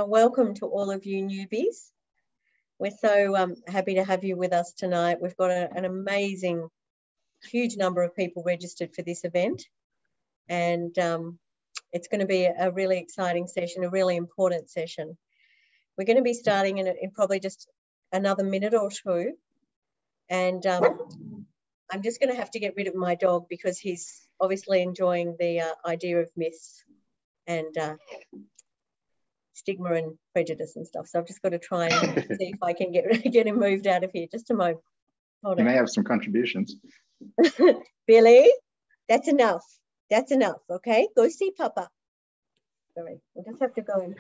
Welcome to all of you newbies. We're so happy to have you with us tonight. We've got an amazing, huge number of people registered for this event, and it's going to be a really exciting session, a really important session. We're going to be starting in probably just another minute or two, and I'm just going to have to get rid of my dog because he's obviously enjoying the idea of myths and stigma and prejudice and stuff. So I've just got to try and see if I can get him moved out of here. Just a moment. Hold on. You may have some contributions. Billy, that's enough. That's enough, okay? Go see Papa. Sorry, we'll just have to go and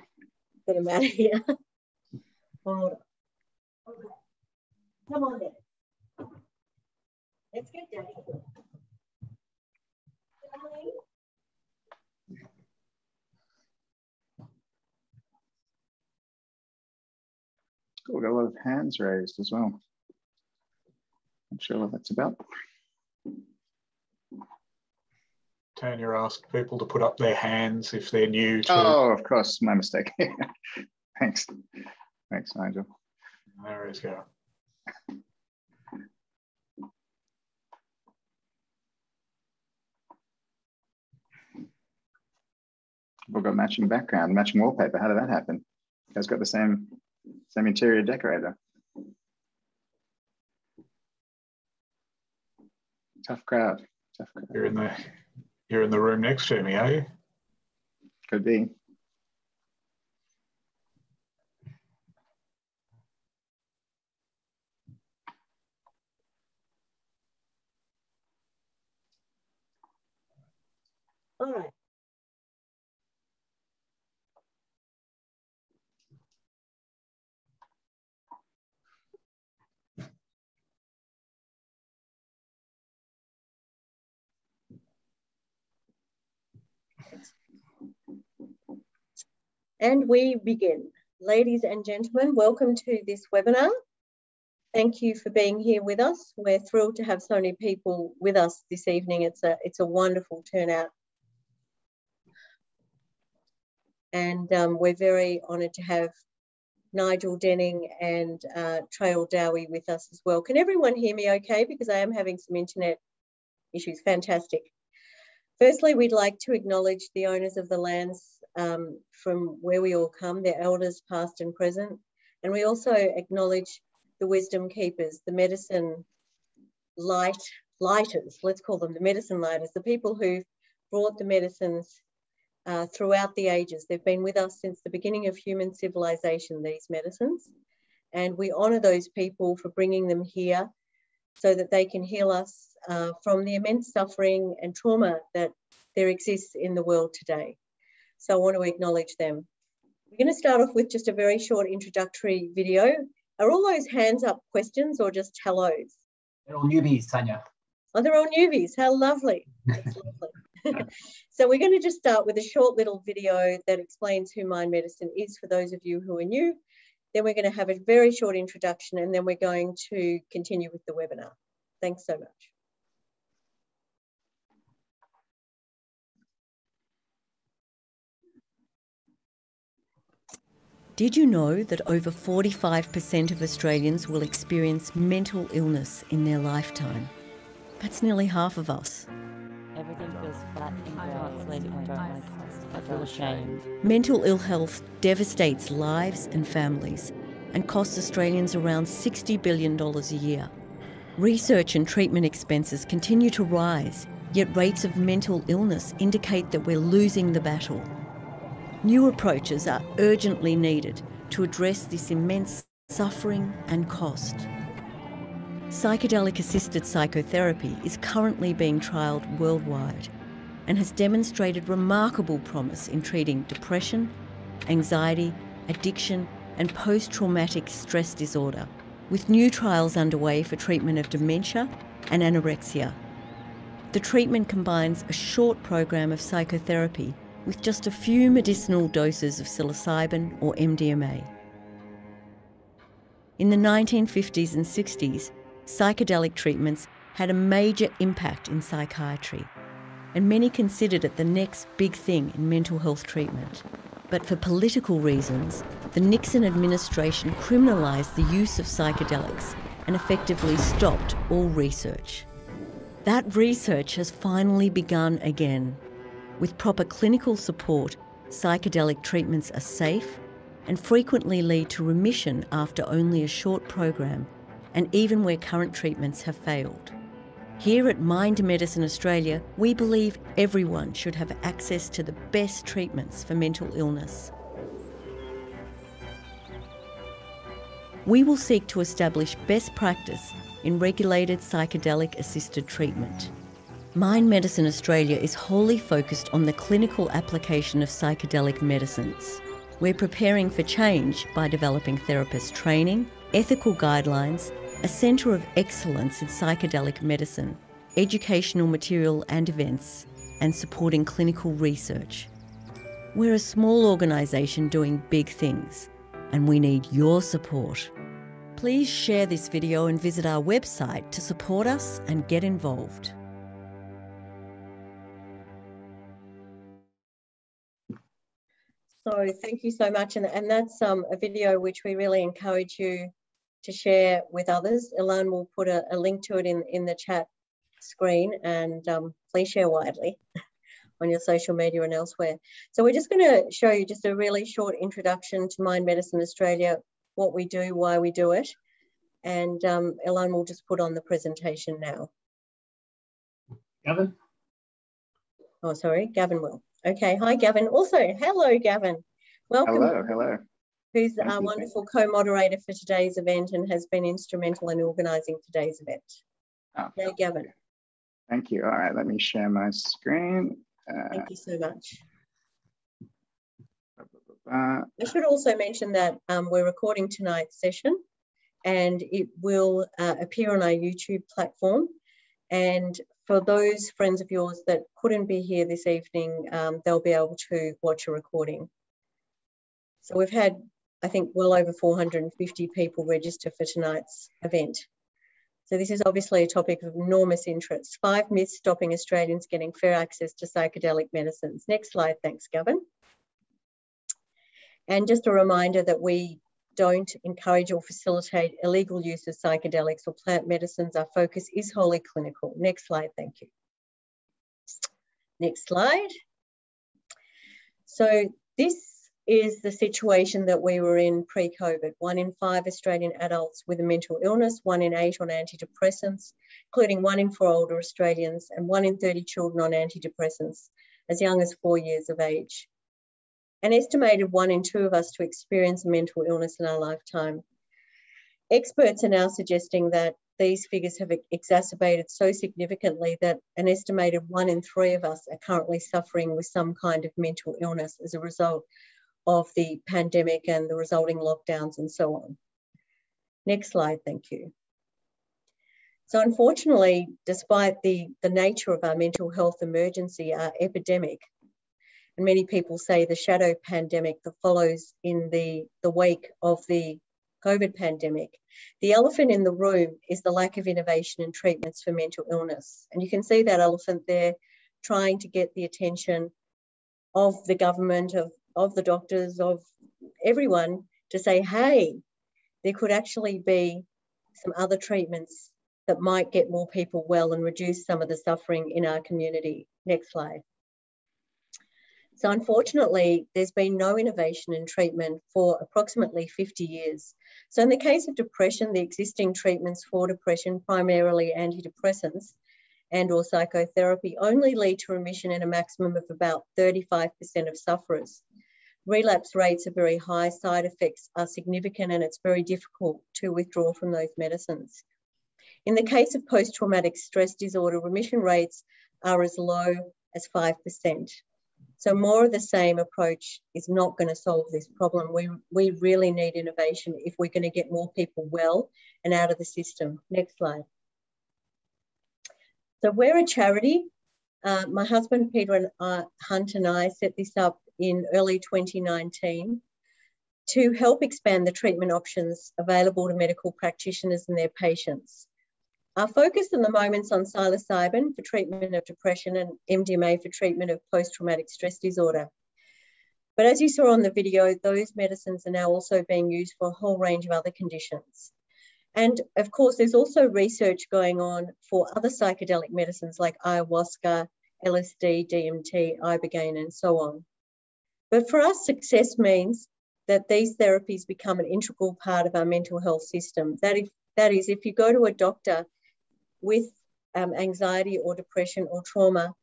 get him out of here. Hold on. Okay. Come on then. Let's get Daddy. Daddy. Cool, got a lot of hands raised as well. Not sure what that's about. Tanya asked people to put up their hands if they're new to... Oh, of course, my mistake. Thanks. Thanks, Nigel. No worries, Gavin. We've got matching background, matching wallpaper. How did that happen? You guys got the same interior decorator. Tough crowd. Tough crowd. You're in the room next to me, are you? Could be. All right. And we begin. Ladies and gentlemen, welcome to this webinar. Thank you for being here with us. We're thrilled to have so many people with us this evening. It's a wonderful turnout. And we're very honoured to have Nigel Denning and Tra-ill Dowie with us as well. Can everyone hear me okay? Because I am having some internet issues. Fantastic. Firstly, we'd like to acknowledge the owners of the lands from where we all come, their elders past and present. And we also acknowledge the wisdom keepers, the medicine lighters, let's call them the medicine lighters, the people who've brought the medicines throughout the ages. They've been with us since the beginning of human civilization, these medicines. And we honour those people for bringing them here so that they can heal us from the immense suffering and trauma that there exists in the world today. So I want to acknowledge them. We're going to start off with just a very short introductory video. Are all those hands up questions or just hellos? They're all newbies, Tanya. Oh, they're all newbies. How lovely. That's lovely. So we're going to just start with a short little video that explains who Mind Medicine is for those of you who are new. Then we're going to have a very short introduction and then we're going to continue with the webinar. Thanks so much. Did you know that over 45% of Australians will experience mental illness in their lifetime? That's nearly half of us. Everything feels flat and grey. I don't like it. I feel ashamed. Mental ill health devastates lives and families and costs Australians around $60 billion a year. Research and treatment expenses continue to rise, yet rates of mental illness indicate that we're losing the battle. New approaches are urgently needed to address this immense suffering and cost. Psychedelic-assisted psychotherapy is currently being trialled worldwide and has demonstrated remarkable promise in treating depression, anxiety, addiction, and post-traumatic stress disorder, with new trials underway for treatment of dementia and anorexia. The treatment combines a short program of psychotherapy with just a few medicinal doses of psilocybin or MDMA. In the 1950s and 60s, psychedelic treatments had a major impact in psychiatry, and many considered it the next big thing in mental health treatment. But for political reasons, the Nixon administration criminalised the use of psychedelics and effectively stopped all research. That research has finally begun again. With proper clinical support, psychedelic treatments are safe and frequently lead to remission after only a short program, and even where current treatments have failed. Here at Mind Medicine Australia, we believe everyone should have access to the best treatments for mental illness. We will seek to establish best practice in regulated psychedelic-assisted treatment. Mind Medicine Australia is wholly focused on the clinical application of psychedelic medicines. We're preparing for change by developing therapist training, ethical guidelines, a centre of excellence in psychedelic medicine, educational material and events, and supporting clinical research. We're a small organisation doing big things, and we need your support. Please share this video and visit our website to support us and get involved. So thank you so much. And that's a video which we really encourage you to share with others. Ilan will put a link to it in the chat screen, and please share widely on your social media and elsewhere. So we're just going to show you just a really short introduction to Mind Medicine Australia, what we do, why we do it. And Ilan will just put on the presentation now. Gavin? Oh, sorry, Gavin will. Okay, hi Gavin. Also, hello Gavin. Welcome. Hello. Who's our wonderful co-moderator for today's event and has been instrumental in organising today's event. Oh, hey Gavin. Thank you. All right, let me share my screen. Thank you so much. I should also mention that we're recording tonight's session and it will appear on our YouTube platform. And for those friends of yours that couldn't be here this evening, they'll be able to watch a recording. So we've had, I think, well over 450 people register for tonight's event. So this is obviously a topic of enormous interest. 5 myths stopping Australians getting fair access to psychedelic medicines. Next slide, thanks, Gavin. And just a reminder that we don't encourage or facilitate illegal use of psychedelics or plant medicines. Our focus is wholly clinical. Next slide, thank you. Next slide. So this is the situation that we were in pre-COVID. 1 in 5 Australian adults with a mental illness, 1 in 8 on antidepressants, including 1 in 4 older Australians and 1 in 30 children on antidepressants as young as 4 years of age. An estimated 1 in 2 of us to experience a mental illness in our lifetime. Experts are now suggesting that these figures have exacerbated so significantly that an estimated 1 in 3 of us are currently suffering with some kind of mental illness as a result of the pandemic and the resulting lockdowns and so on. Next slide, thank you. So unfortunately, despite the nature of our mental health emergency, our epidemic, and many people say the shadow pandemic that follows in the wake of the COVID pandemic, the elephant in the room is the lack of innovation in treatments for mental illness. And you can see that elephant there trying to get the attention of the government, of the doctors, of everyone to say, hey, there could actually be some other treatments that might get more people well and reduce some of the suffering in our community. Next slide. So unfortunately, there's been no innovation in treatment for approximately 50 years. So in the case of depression, the existing treatments for depression, primarily antidepressants and or psychotherapy, only lead to remission in a maximum of about 35% of sufferers. Relapse rates are very high, side effects are significant, and it's very difficult to withdraw from those medicines. In the case of post-traumatic stress disorder, remission rates are as low as 5%. So more of the same approach is not going to solve this problem. We really need innovation if we're going to get more people well and out of the system. Next slide. So we're a charity. My husband, Peter Hunt, and I set this up in early 2019 to help expand the treatment options available to medical practitioners and their patients. Our focus at the moment is on psilocybin for treatment of depression and MDMA for treatment of post-traumatic stress disorder. But as you saw on the video, those medicines are now also being used for a whole range of other conditions. And of course, there's also research going on for other psychedelic medicines like ayahuasca, LSD, DMT, ibogaine, and so on. But for us, success means that these therapies become an integral part of our mental health system. That is, if you go to a doctor with anxiety or depression or trauma,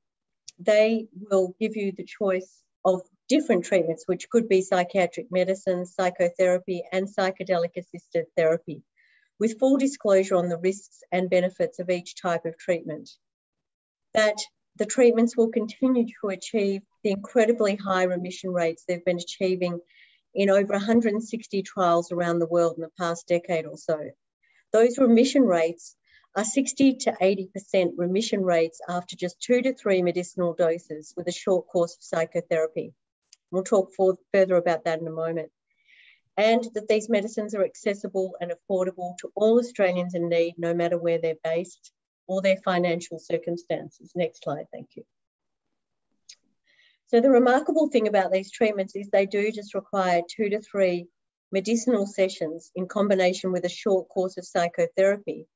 they will give you the choice of different treatments, which could be psychiatric medicine, psychotherapy, and psychedelic-assisted therapy, with full disclosure on the risks and benefits of each type of treatment. That the treatments will continue to achieve the incredibly high remission rates they've been achieving in over 160 trials around the world in the past decade or so. Those remission rates are 60 to 80% remission rates after just 2 to 3 medicinal doses with a short course of psychotherapy. We'll talk further about that in a moment. And that these medicines are accessible and affordable to all Australians in need, no matter where they're based or their financial circumstances. Next slide, thank you. So the remarkable thing about these treatments is they do just require 2 to 3 medicinal sessions in combination with a short course of psychotherapy.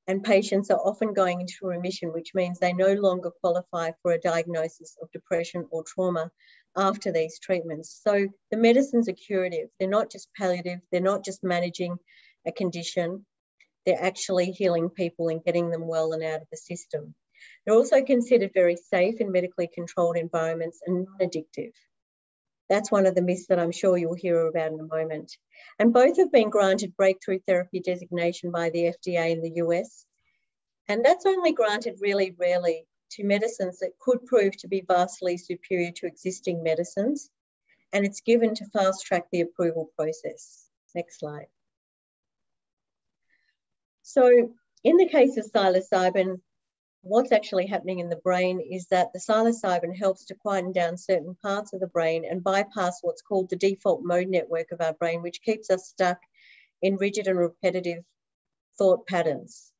And patients are often going into remission, which means they no longer qualify for a diagnosis of depression or trauma after these treatments. So the medicines are curative. They're not just palliative. They're not just managing a condition. They're actually healing people and getting them well and out of the system. They're also considered very safe in medically controlled environments and non-addictive. That's one of the myths that I'm sure you'll hear about in a moment. And both have been granted breakthrough therapy designation by the FDA in the US. And that's only granted really rarely to medicines that could prove to be vastly superior to existing medicines. And it's given to fast track the approval process. Next slide. So in the case of psilocybin, what's actually happening in the brain is that the psilocybin helps to quieten down certain parts of the brain and bypass what's called the default mode network of our brain, which keeps us stuck in rigid and repetitive thought patterns.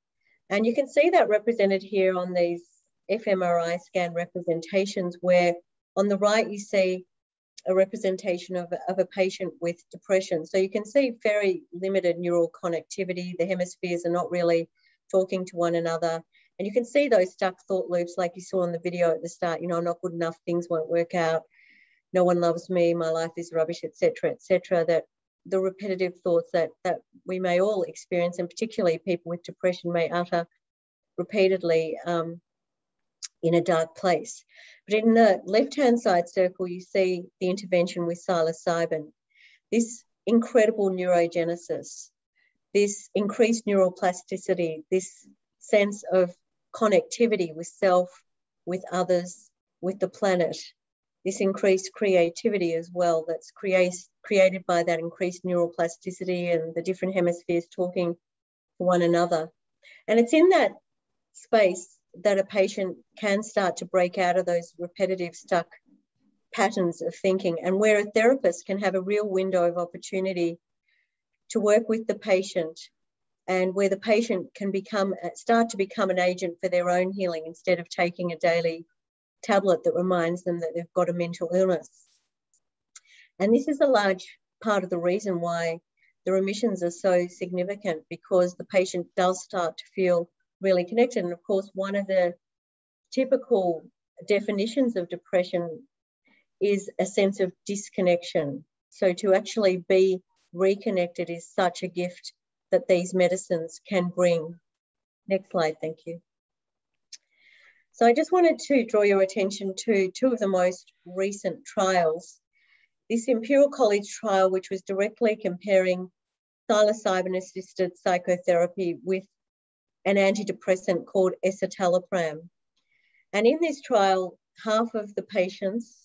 And you can see that represented here on these fMRI scan representations, where on the right you see a representation of a patient with depression. So you can see very limited neural connectivity. The hemispheres are not really talking to one another. And you can see those stuck thought loops like you saw in the video at the start, you know, I'm not good enough, things won't work out, no one loves me, my life is rubbish, etc., that the repetitive thoughts that we may all experience, and particularly people with depression may utter repeatedly in a dark place. But in the left-hand side circle, you see the intervention with psilocybin. This incredible neurogenesis, this increased neuroplasticity, this sense of connectivity with self, with others, with the planet, this increased creativity as well that's created by that increased neuroplasticity and the different hemispheres talking to one another. And it's in that space that a patient can start to break out of those repetitive stuck patterns of thinking, and where a therapist can have a real window of opportunity to work with the patient, and where the patient can start to become an agent for their own healing instead of taking a daily tablet that reminds them that they've got a mental illness. And this is a large part of the reason why the remissions are so significant, because the patient does start to feel really connected. And of course, one of the typical definitions of depression is a sense of disconnection. So to actually be reconnected is such a gift that these medicines can bring. Next slide, thank you. So I just wanted to draw your attention to two of the most recent trials. This Imperial College trial, which was directly comparing psilocybin-assisted psychotherapy with an antidepressant called escitalopram. And in this trial, half of the patients,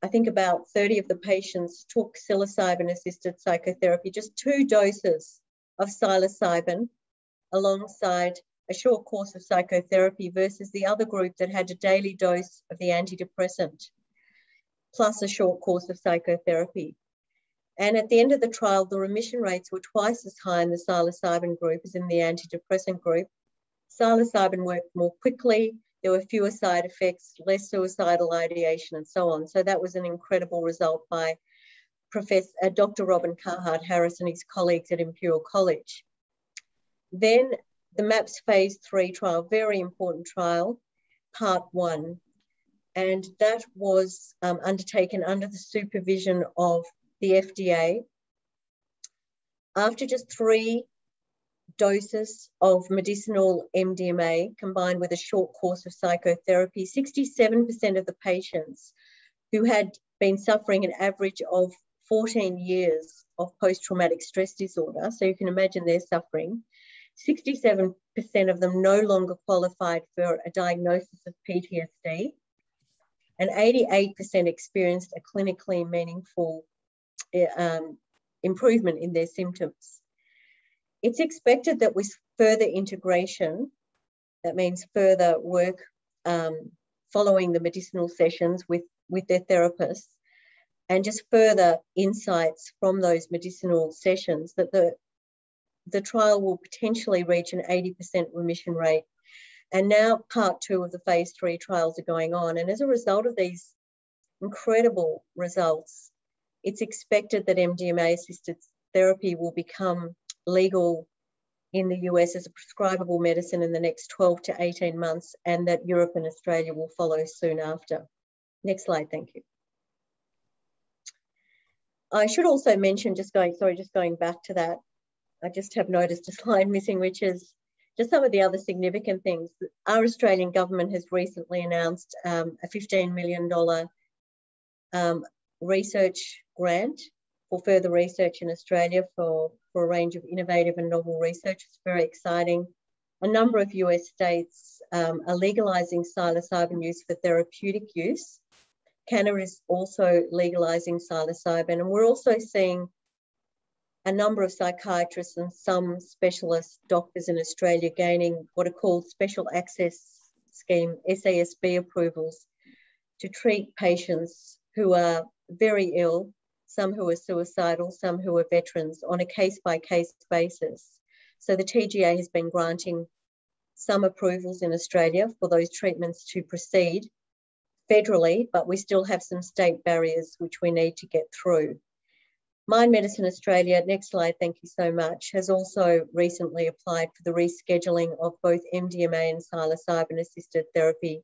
I think about 30 of the patients, took psilocybin-assisted psychotherapy, just 2 doses of psilocybin alongside a short course of psychotherapy, versus the other group that had a daily dose of the antidepressant plus a short course of psychotherapy. And at the end of the trial, the remission rates were twice as high in the psilocybin group as in the antidepressant group. Psilocybin worked more quickly. There were fewer side effects, less suicidal ideation, and so on. So that was an incredible result by Dr. Robin Carhart-Harris and his colleagues at Imperial College. Then the MAPS phase 3 trial, very important trial, part 1. And that was undertaken under the supervision of the FDA. After just 3 doses of medicinal MDMA combined with a short course of psychotherapy, 67% of the patients who had been suffering an average of 14 years of post-traumatic stress disorder, so you can imagine their suffering, 67% of them no longer qualified for a diagnosis of PTSD, and 88% experienced a clinically meaningful improvement in their symptoms. It's expected that with further integration, that means further work following the medicinal sessions with their therapists, and just further insights from those medicinal sessions, that the trial will potentially reach an 80% remission rate. And now part 2 of the phase 3 trials are going on. And as a result of these incredible results, it's expected that MDMA-assisted therapy will become legal in the US as a prescribable medicine in the next 12 to 18 months, and that Europe and Australia will follow soon after. Next slide, thank you. I should also mention, just going back to that, I just have noticed a slide missing, which is just some of the other significant things. Our Australian government has recently announced a $15 million research grant for further research in Australia for a range of innovative and novel research. It's very exciting. A number of US states are legalising psilocybin use for therapeutic use. Canada is also legalising psilocybin, and we're also seeing a number of psychiatrists and some specialist doctors in Australia gaining what are called Special Access Scheme, SASB approvals, to treat patients who are very ill, some who are suicidal, some who are veterans, on a case-by-case basis. So the TGA has been granting some approvals in Australia for those treatments to proceed federally, but we still have some state barriers which we need to get through. Mind Medicine Australia, next slide, thank you so much, has also recently applied for the rescheduling of both MDMA and psilocybin-assisted therapy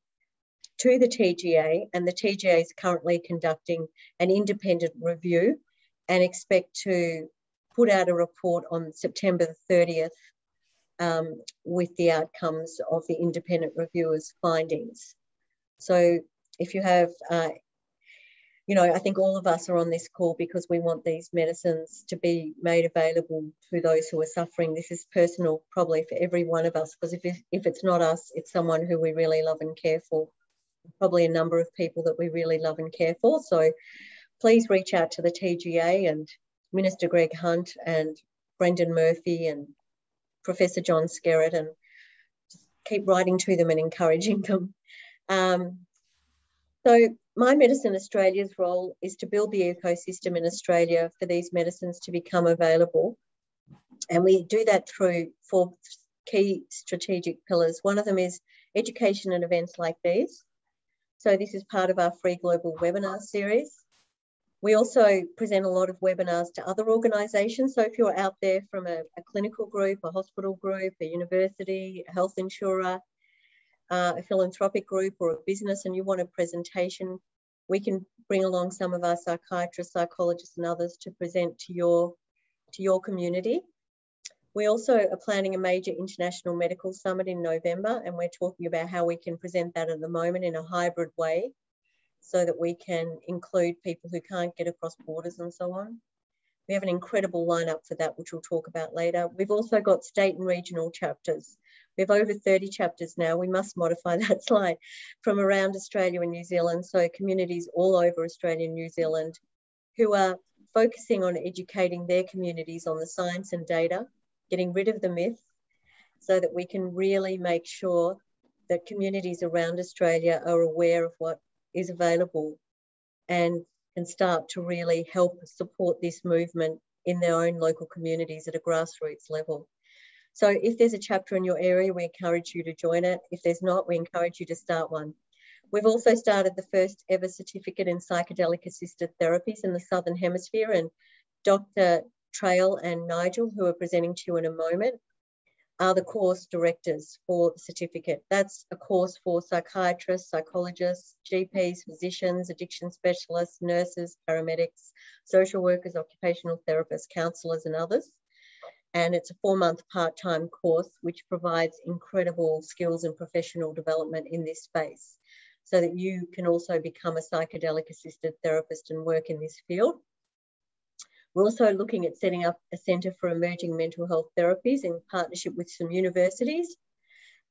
to the TGA, and the TGA is currently conducting an independent review and expect to put out a report on September the 30th with the outcomes of the independent reviewers' findings. So if you have, I think all of us are on this call because we want these medicines to be made available to those who are suffering. This is personal probably for every one of us, because if it's not us, it's someone who we really love and care for. Probably a number of people that we really love and care for. So please reach out to the TGA and Minister Greg Hunt and Brendan Murphy and Professor John Skerritt, and just keep writing to them and encouraging them. So Mind Medicine Australia's role is to build the ecosystem in Australia for these medicines to become available. And we do that through 4 key strategic pillars. One of them is education and events like these. So this is part of our free global webinar series. We also present a lot of webinars to other organisations. So if you're out there from a clinical group, a hospital group, a university, a health insurer, a philanthropic group or a business, and you want a presentation, we can bring along some of our psychiatrists, psychologists and others to present to your community. We also are planning a major international medical summit in November, and we're talking about how we can present that at the moment in a hybrid way so that we can include people who can't get across borders and so on. We have an incredible lineup for that, which we'll talk about later. We've also got state and regional chapters. We have over 30 chapters now. We must modify that slide, from around Australia and New Zealand. So communities all over Australia and New Zealand who are focusing on educating their communities on the science and data, getting rid of the myth, so that we can really make sure that communities around Australia are aware of what is available and can start to really help support this movement in their own local communities at a grassroots level. So if there's a chapter in your area, we encourage you to join it. If there's not, we encourage you to start one. We've also started the first ever certificate in psychedelic-assisted therapies in the Southern Hemisphere, and Dr. Tra-ill and Nigel, who are presenting to you in a moment, are the course directors for the certificate. That's a course for psychiatrists, psychologists, GPs, physicians, addiction specialists, nurses, paramedics, social workers, occupational therapists, counsellors, and others. And it's a 4-month part-time course which provides incredible skills and professional development in this space, so that you can also become a psychedelic-assisted therapist and work in this field. We're also looking at setting up a centre for emerging mental health therapies in partnership with some universities.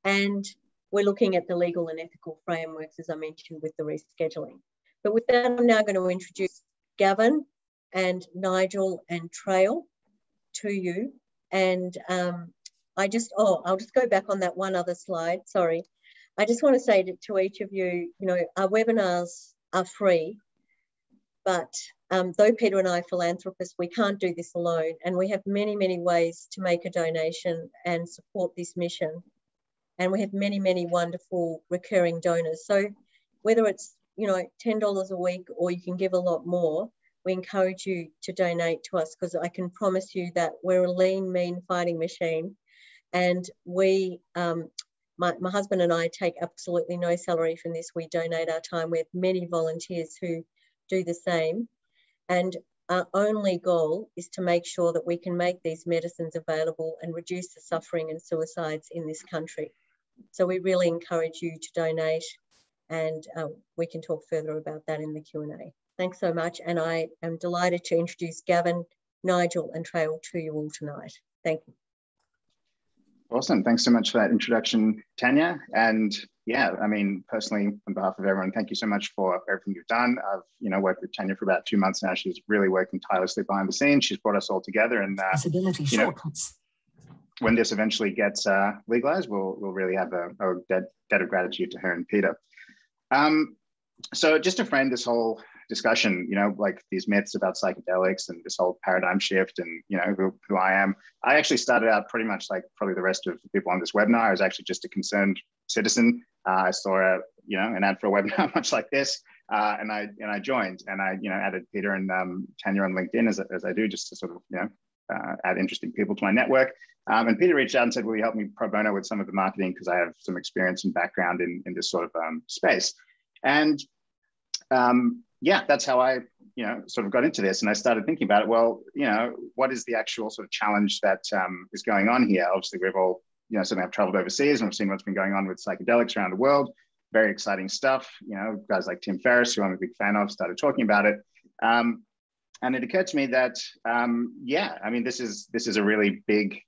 And we're looking at the legal and ethical frameworks, as I mentioned, with the rescheduling. But with that, I'm now going to introduce Gavin and Nigel and Tra-ill to you. And I'll just go back on that one other slide, sorry. I just want to say to each of you, our webinars are free, but though Peter and I are philanthropists, we can't do this alone. And we have many, many ways to make a donation and support this mission. And we have many, many wonderful recurring donors. So whether it's, $10 a week or you can give a lot more, we encourage you to donate to us, because I can promise you that we're a lean, mean fighting machine. And we, my husband and I take absolutely no salary from this. We donate our time. We have many volunteers who do the same. And our only goal is to make sure that we can make these medicines available and reduce the suffering and suicides in this country. So we really encourage you to donate, and we can talk further about that in the Q&A. Thanks so much. And I am delighted to introduce Gavin, Nigel and Tra-ill to you all tonight. Thank you. Awesome. Thanks so much for that introduction, Tanya. And yeah, I mean, personally, on behalf of everyone, thank you so much for everything you've done. I've, worked with Tanya for about 2 months now. She's really working tirelessly behind the scenes. She's brought us all together, and when this eventually gets legalized, we'll really have a debt of gratitude to her and Peter. So just to frame this whole discussion, like these myths about psychedelics and this whole paradigm shift and, who I am. I actually started out pretty much like probably the rest of the people on this webinar. I was actually just a concerned citizen. I saw an ad for a webinar much like this, and I joined, and I added Peter and Tanya on LinkedIn as I do, just to sort of add interesting people to my network. And Peter reached out and said, will you help me pro bono with some of the marketing, because I have some experience and background in this sort of space. And yeah, that's how I, sort of got into this. And I started thinking about it. Well, what is the actual sort of challenge that is going on here? Obviously, we've all, certainly have traveled overseas and we've seen what's been going on with psychedelics around the world. Very exciting stuff. Guys like Tim Ferriss, who I'm a big fan of, started talking about it. And it occurred to me that, yeah, I mean, this is a really big,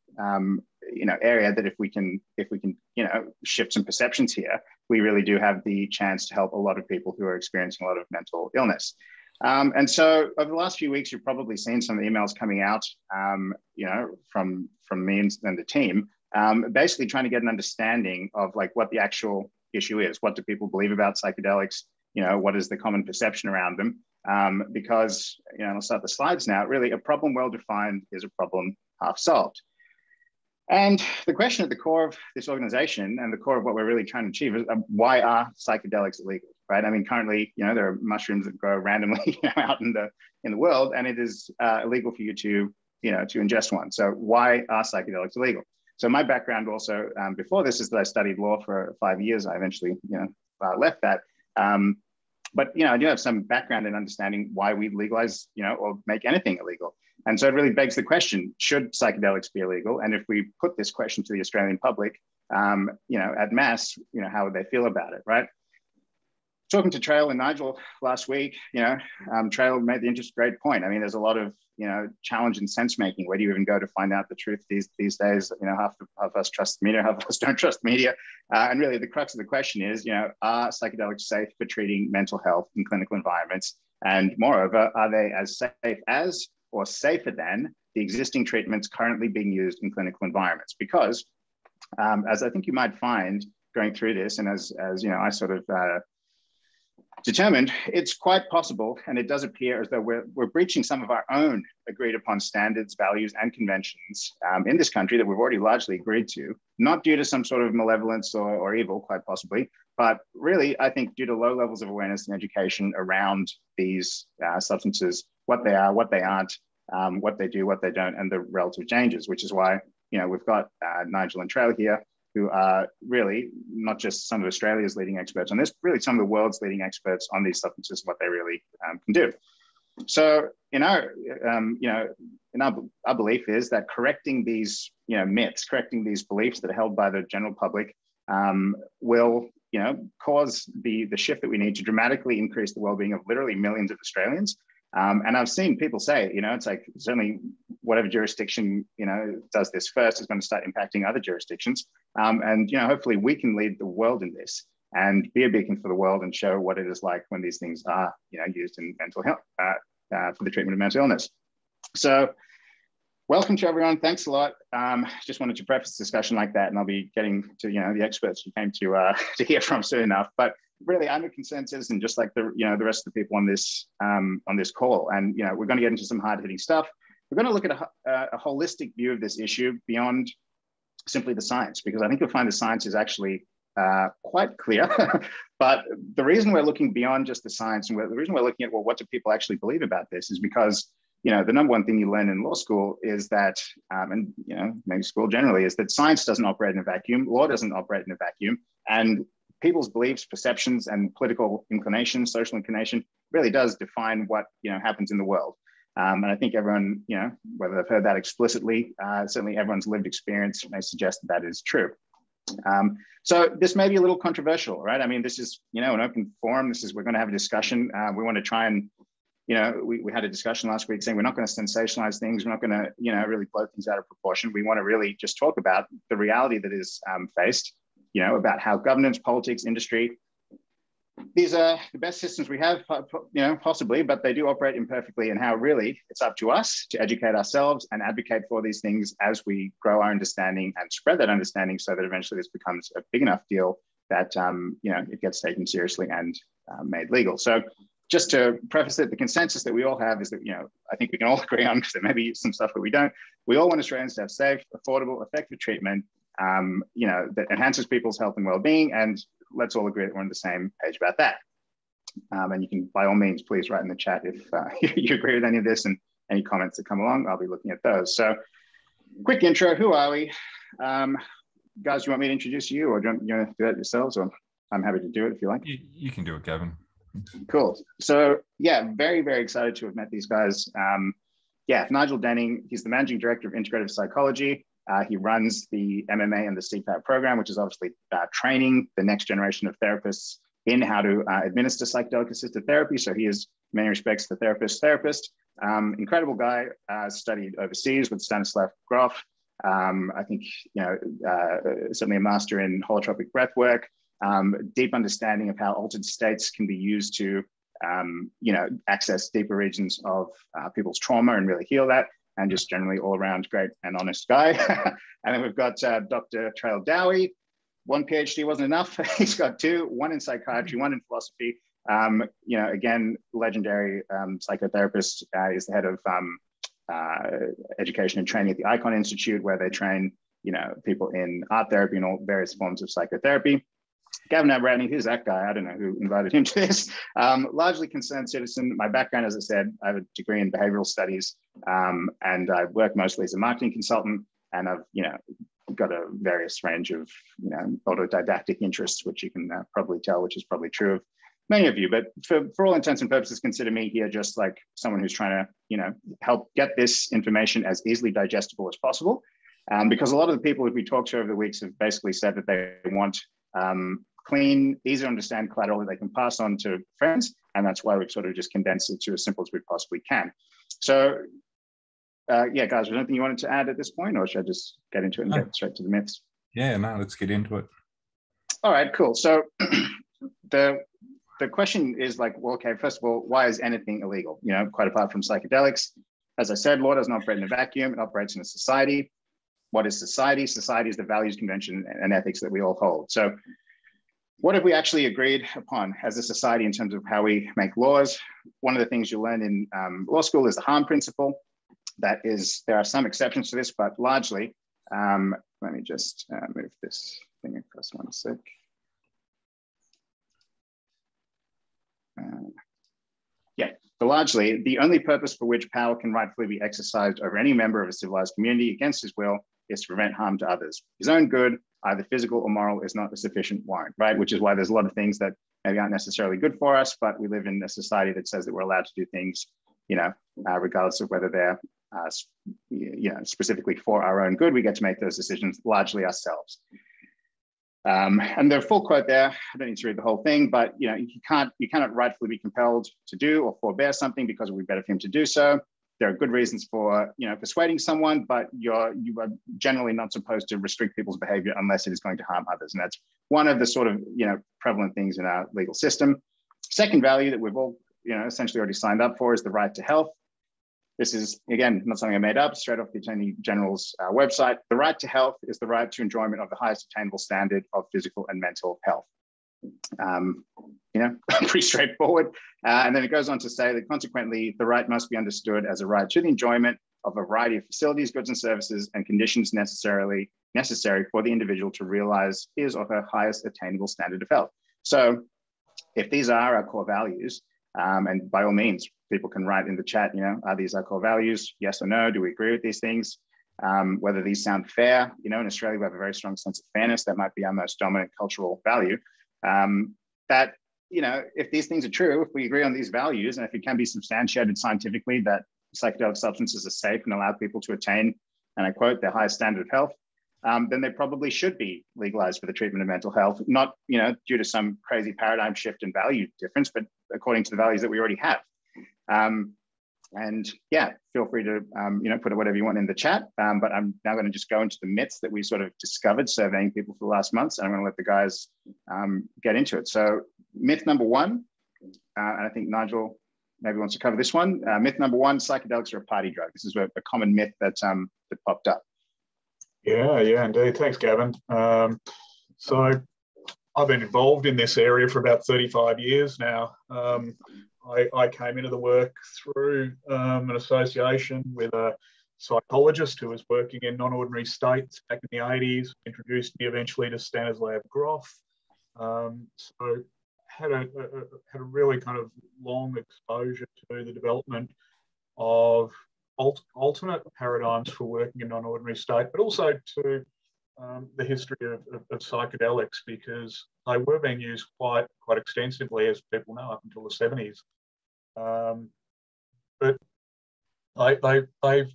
area that if we can, shift some perceptions here, we really do have the chance to help a lot of people who are experiencing a lot of mental illness. And so over the last few weeks, you've probably seen some of the emails coming out, from me and the team, basically trying to get an understanding of like what the actual issue is. What do people believe about psychedelics? What is the common perception around them? Because, I'll start the slides now, really a problem well-defined is a problem half solved. And the question at the core of this organization and the core of what we're really trying to achieve is why are psychedelics illegal, right? I mean, currently, there are mushrooms that grow randomly out in the world, and it is illegal for you to ingest one. So why are psychedelics illegal? So my background also before this is that I studied law for 5 years. I eventually, left that. But, I do have some background in understanding why we legalize, or make anything illegal. And so it really begs the question, should psychedelics be illegal? And if we put this question to the Australian public, at mass, how would they feel about it, right? Talking to Tra-ill and Nigel last week, Tra-ill made the great point. I mean, there's a lot of, challenge in sense making. Where do you even go to find out the truth these days? Half of us trust the media, half of us don't trust the media. And really the crux of the question is, are psychedelics safe for treating mental health in clinical environments? And moreover, are they as safe as or safer than the existing treatments currently being used in clinical environments? Because as I think you might find going through this, and as I sort of determined, it's quite possible, and it does appear as though we're breaching some of our own agreed upon standards, values, and conventions in this country that we've already largely agreed to, not due to some sort of malevolence or evil, quite possibly, but really, I think, due to low levels of awareness and education around these substances, what they are, what they aren't, what they do, what they don't, and the relative changes, which is why, we've got Nigel and Tra-ill here, who are really not just some of Australia's leading experts on this, really some of the world's leading experts on these substances, what they really can do. So, our belief is that correcting these, myths, correcting these beliefs that are held by the general public will, cause the shift that we need to dramatically increase the well-being of literally millions of Australians. And I've seen people say, it's like certainly whatever jurisdiction, does this first is going to start impacting other jurisdictions. And, hopefully we can lead the world in this and be a beacon for the world and show what it is like when these things are, used in mental health for the treatment of mental illness. So welcome to everyone. Thanks a lot. Just wanted to preface the discussion like that, and I'll be getting to, the experts you came to hear from soon enough. But really, I'm a concerned citizen, just like the rest of the people on this call. And we're going to get into some hard-hitting stuff. We're going to look at a holistic view of this issue beyond simply the science, because I think you'll find the science is actually quite clear. But the reason we're looking beyond just the science, and the reason we're looking at, well, what do people actually believe about this, is because the number one thing you learn in law school is that, and maybe school generally, is that science doesn't operate in a vacuum, law doesn't operate in a vacuum, and people's beliefs, perceptions, and political inclination, social inclination, really does define what happens in the world. And I think everyone, whether they've heard that explicitly, certainly everyone's lived experience may suggest that is true. So this may be a little controversial, right? I mean, this is an open forum. We're going to have a discussion. We want to try and we had a discussion last week saying we're not going to sensationalize things. We're not going to really blow things out of proportion. We want to really just talk about the reality that is faced. About how governance, politics, industry, these are the best systems we have, possibly, but they do operate imperfectly, and how really it's up to us to educate ourselves and advocate for these things as we grow our understanding and spread that understanding, so that eventually this becomes a big enough deal that, it gets taken seriously and made legal. So just to preface it, the consensus that we all have is that, I think we can all agree on, because there may be some stuff that we don't. We all want Australians to have safe, affordable, effective treatment, that enhances people's health and well-being, and let's all agree that we're on the same page about that. And you can, by all means, please write in the chat if you agree with any of this, and any comments that come along, I'll be looking at those. So quick intro, who are we? Guys, you want me to introduce you, or do you want to do that yourselves, or I'm happy to do it if you like. You can do it, Gavin. Cool. So yeah, very, very excited to have met these guys. Nigel Denning, he's the Managing Director of Integrative Psychology. He runs the MMA and the CPAP program, which is obviously training the next generation of therapists in how to administer psychedelic-assisted therapy. So he is, in many respects, the therapist. Incredible guy, studied overseas with Stanislav Grof. I think, certainly a master in holotropic breath work, deep understanding of how altered states can be used to, access deeper regions of people's trauma and really heal that. And just generally all around great and honest guy. And then we've got Dr. Tra-ill Dowie. One PhD wasn't enough. He's got two, one in psychiatry, one in philosophy. Again, legendary psychotherapist. Is the head of education and training at the Icon Institute, where they train, people in art therapy and all various forms of psychotherapy. Gavin Abeyratne, who's that guy? I don't know who invited him to this. Largely concerned citizen. My background, as I said, I have a degree in behavioral studies, and I work mostly as a marketing consultant, and I've, got a various range of, autodidactic interests, which you can probably tell, which is probably true of many of you. But for all intents and purposes, consider me here just like someone who's trying to, help get this information as easily digestible as possible. Because a lot of the people that we talked to over the weeks have basically said that they want clean, easy to understand collateral that they can pass on to friends. And that's why we've sort of just condensed it to as simple as we possibly can. So guys, was there anything you wanted to add at this point, or should I just get into it and get straight to the myths? Yeah, no, let's get into it. All right, cool. So the question is like, well, okay, first of all, why is anything illegal? Quite apart from psychedelics. As I said, law doesn't operate in a vacuum. It operates in a society. What is society? Society is the values, convention, and ethics that we all hold. So, what have we actually agreed upon as a society in terms of how we make laws? One of the things you learn in law school is the harm principle. That is, there are some exceptions to this, but largely, let me just move this thing across one sec. Yeah, but largely, the only purpose for which power can rightfully be exercised over any member of a civilized community against his will is to prevent harm to others. His own good, either physical or moral, is not a sufficient warrant, right? Which is why there's a lot of things that maybe aren't necessarily good for us, but we live in a society that says that we're allowed to do things, you know, regardless of whether they're, you know, specifically for our own good. We get to make those decisions largely ourselves. And the full quote there, I don't need to read the whole thing, but you know, you cannot rightfully be compelled to do or forbear something because it would be better for him to do so. There are good reasons for, you know, persuading someone, but you are generally not supposed to restrict people's behavior unless it is going to harm others. And that's one of the sort of, you know, prevalent things in our legal system. Second value that we've all, you know, essentially already signed up for is the right to health. This is, again, not something I made up, straight off the Attorney General's website. The right to health is the right to enjoyment of the highest attainable standard of physical and mental health. You know, pretty straightforward. And then it goes on to say that consequently, the right must be understood as a right to the enjoyment of a variety of facilities, goods and services and conditions necessary for the individual to realize his or her highest attainable standard of health. So if these are our core values, and by all means, people can write in the chat, you know, are these our core values? Yes or no? Do we agree with these things? Whether these sound fair, you know, in Australia, we have a very strong sense of fairness. That might be our most dominant cultural value. That, you know, if these things are true, if we agree on these values, and if it can be substantiated scientifically that psychedelic substances are safe and allow people to attain, and I quote, their highest standard of health, then they probably should be legalized for the treatment of mental health, not, you know, due to some crazy paradigm shift and value difference, but according to the values that we already have. And yeah, feel free to, you know, put whatever you want in the chat, but I'm now going to just go into the myths that we sort of discovered surveying people for the last months, and I'm going to let the guys get into it. So myth number one, and I think Nigel maybe wants to cover this one. Myth number one, psychedelics are a party drug. This is a common myth that, that popped up. Yeah, indeed. Thanks, Gavin. So I've been involved in this area for about 35 years now. I came into the work through an association with a psychologist who was working in non-ordinary states back in the 80s, introduced me eventually to Stanislav Grof. So had a really kind of long exposure to the development of alternate paradigms for working in non-ordinary state, but also to the history of psychedelics, because they were being used quite extensively, as people know, up until the 70s. But they've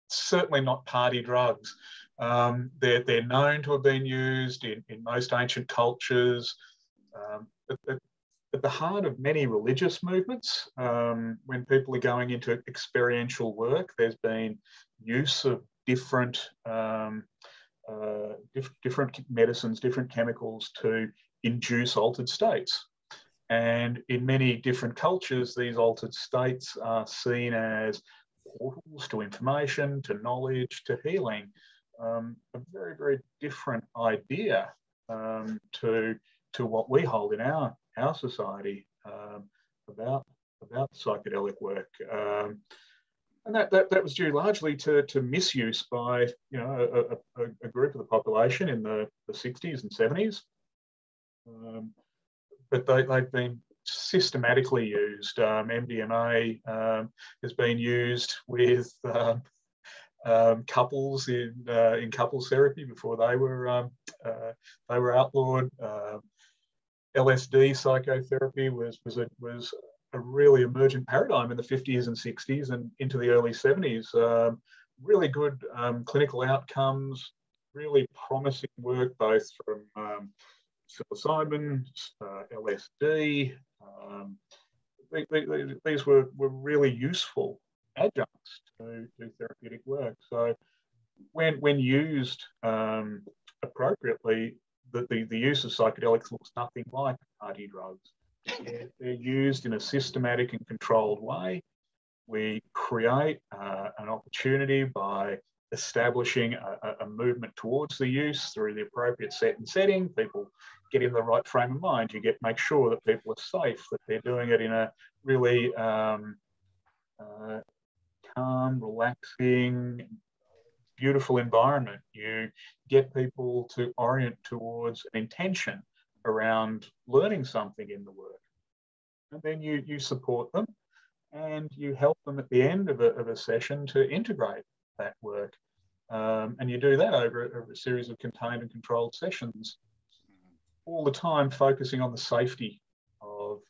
certainly not party drugs. They're known to have been used in most ancient cultures. At the heart of many religious movements, when people are going into experiential work, there's been use of different medicines, different chemicals to induce altered states. And in many different cultures, these altered states are seen as portals to information, to knowledge, to healing. A very, very different idea to what we hold in our society about psychedelic work. And that was due largely to misuse by, you know, a group of the population in the 60s and 70s. But they've been systematically used. MDMA has been used with couples in couples therapy before they were outlawed. LSD psychotherapy was a really emergent paradigm in the 50s and 60s and into the early 70s. Really good clinical outcomes, really promising work both from psilocybin, LSD. These were really useful adjuncts to therapeutic work. So when used appropriately, the use of psychedelics looks nothing like party drugs. They're used in a systematic and controlled way. We create an opportunity by establishing a movement towards the use through the appropriate set and setting. People get in the right frame of mind. You make sure that people are safe, that they're doing it in a really calm, relaxing, beautiful environment. You get people to orient towards an intention around learning something in the work. And then you support them and you help them at the end of a session to integrate that work. And you do that over a series of contained and controlled sessions, all the time focusing on the safety of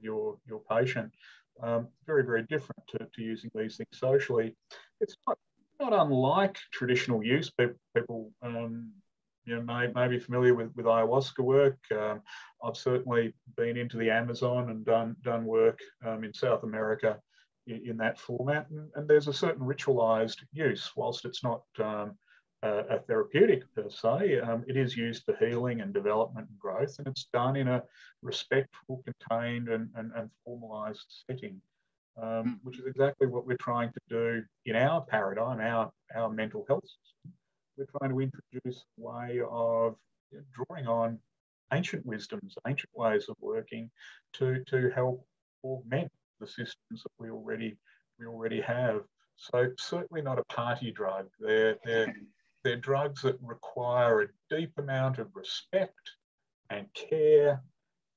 your patient. Very, very different to using these things socially. It's not unlike traditional use. People may be familiar with ayahuasca work. I've certainly been into the Amazon and done work in South America in that format. And there's a certain ritualized use, whilst it's not a therapeutic per se. It is used for healing and development and growth, and it's done in a respectful, contained and formalized setting, which is exactly what we're trying to do in our paradigm, our mental health system. We're trying to introduce a way of drawing on ancient wisdoms, ancient ways of working to help augment the systems that we already have. So certainly not a party drug. They're drugs that require a deep amount of respect and care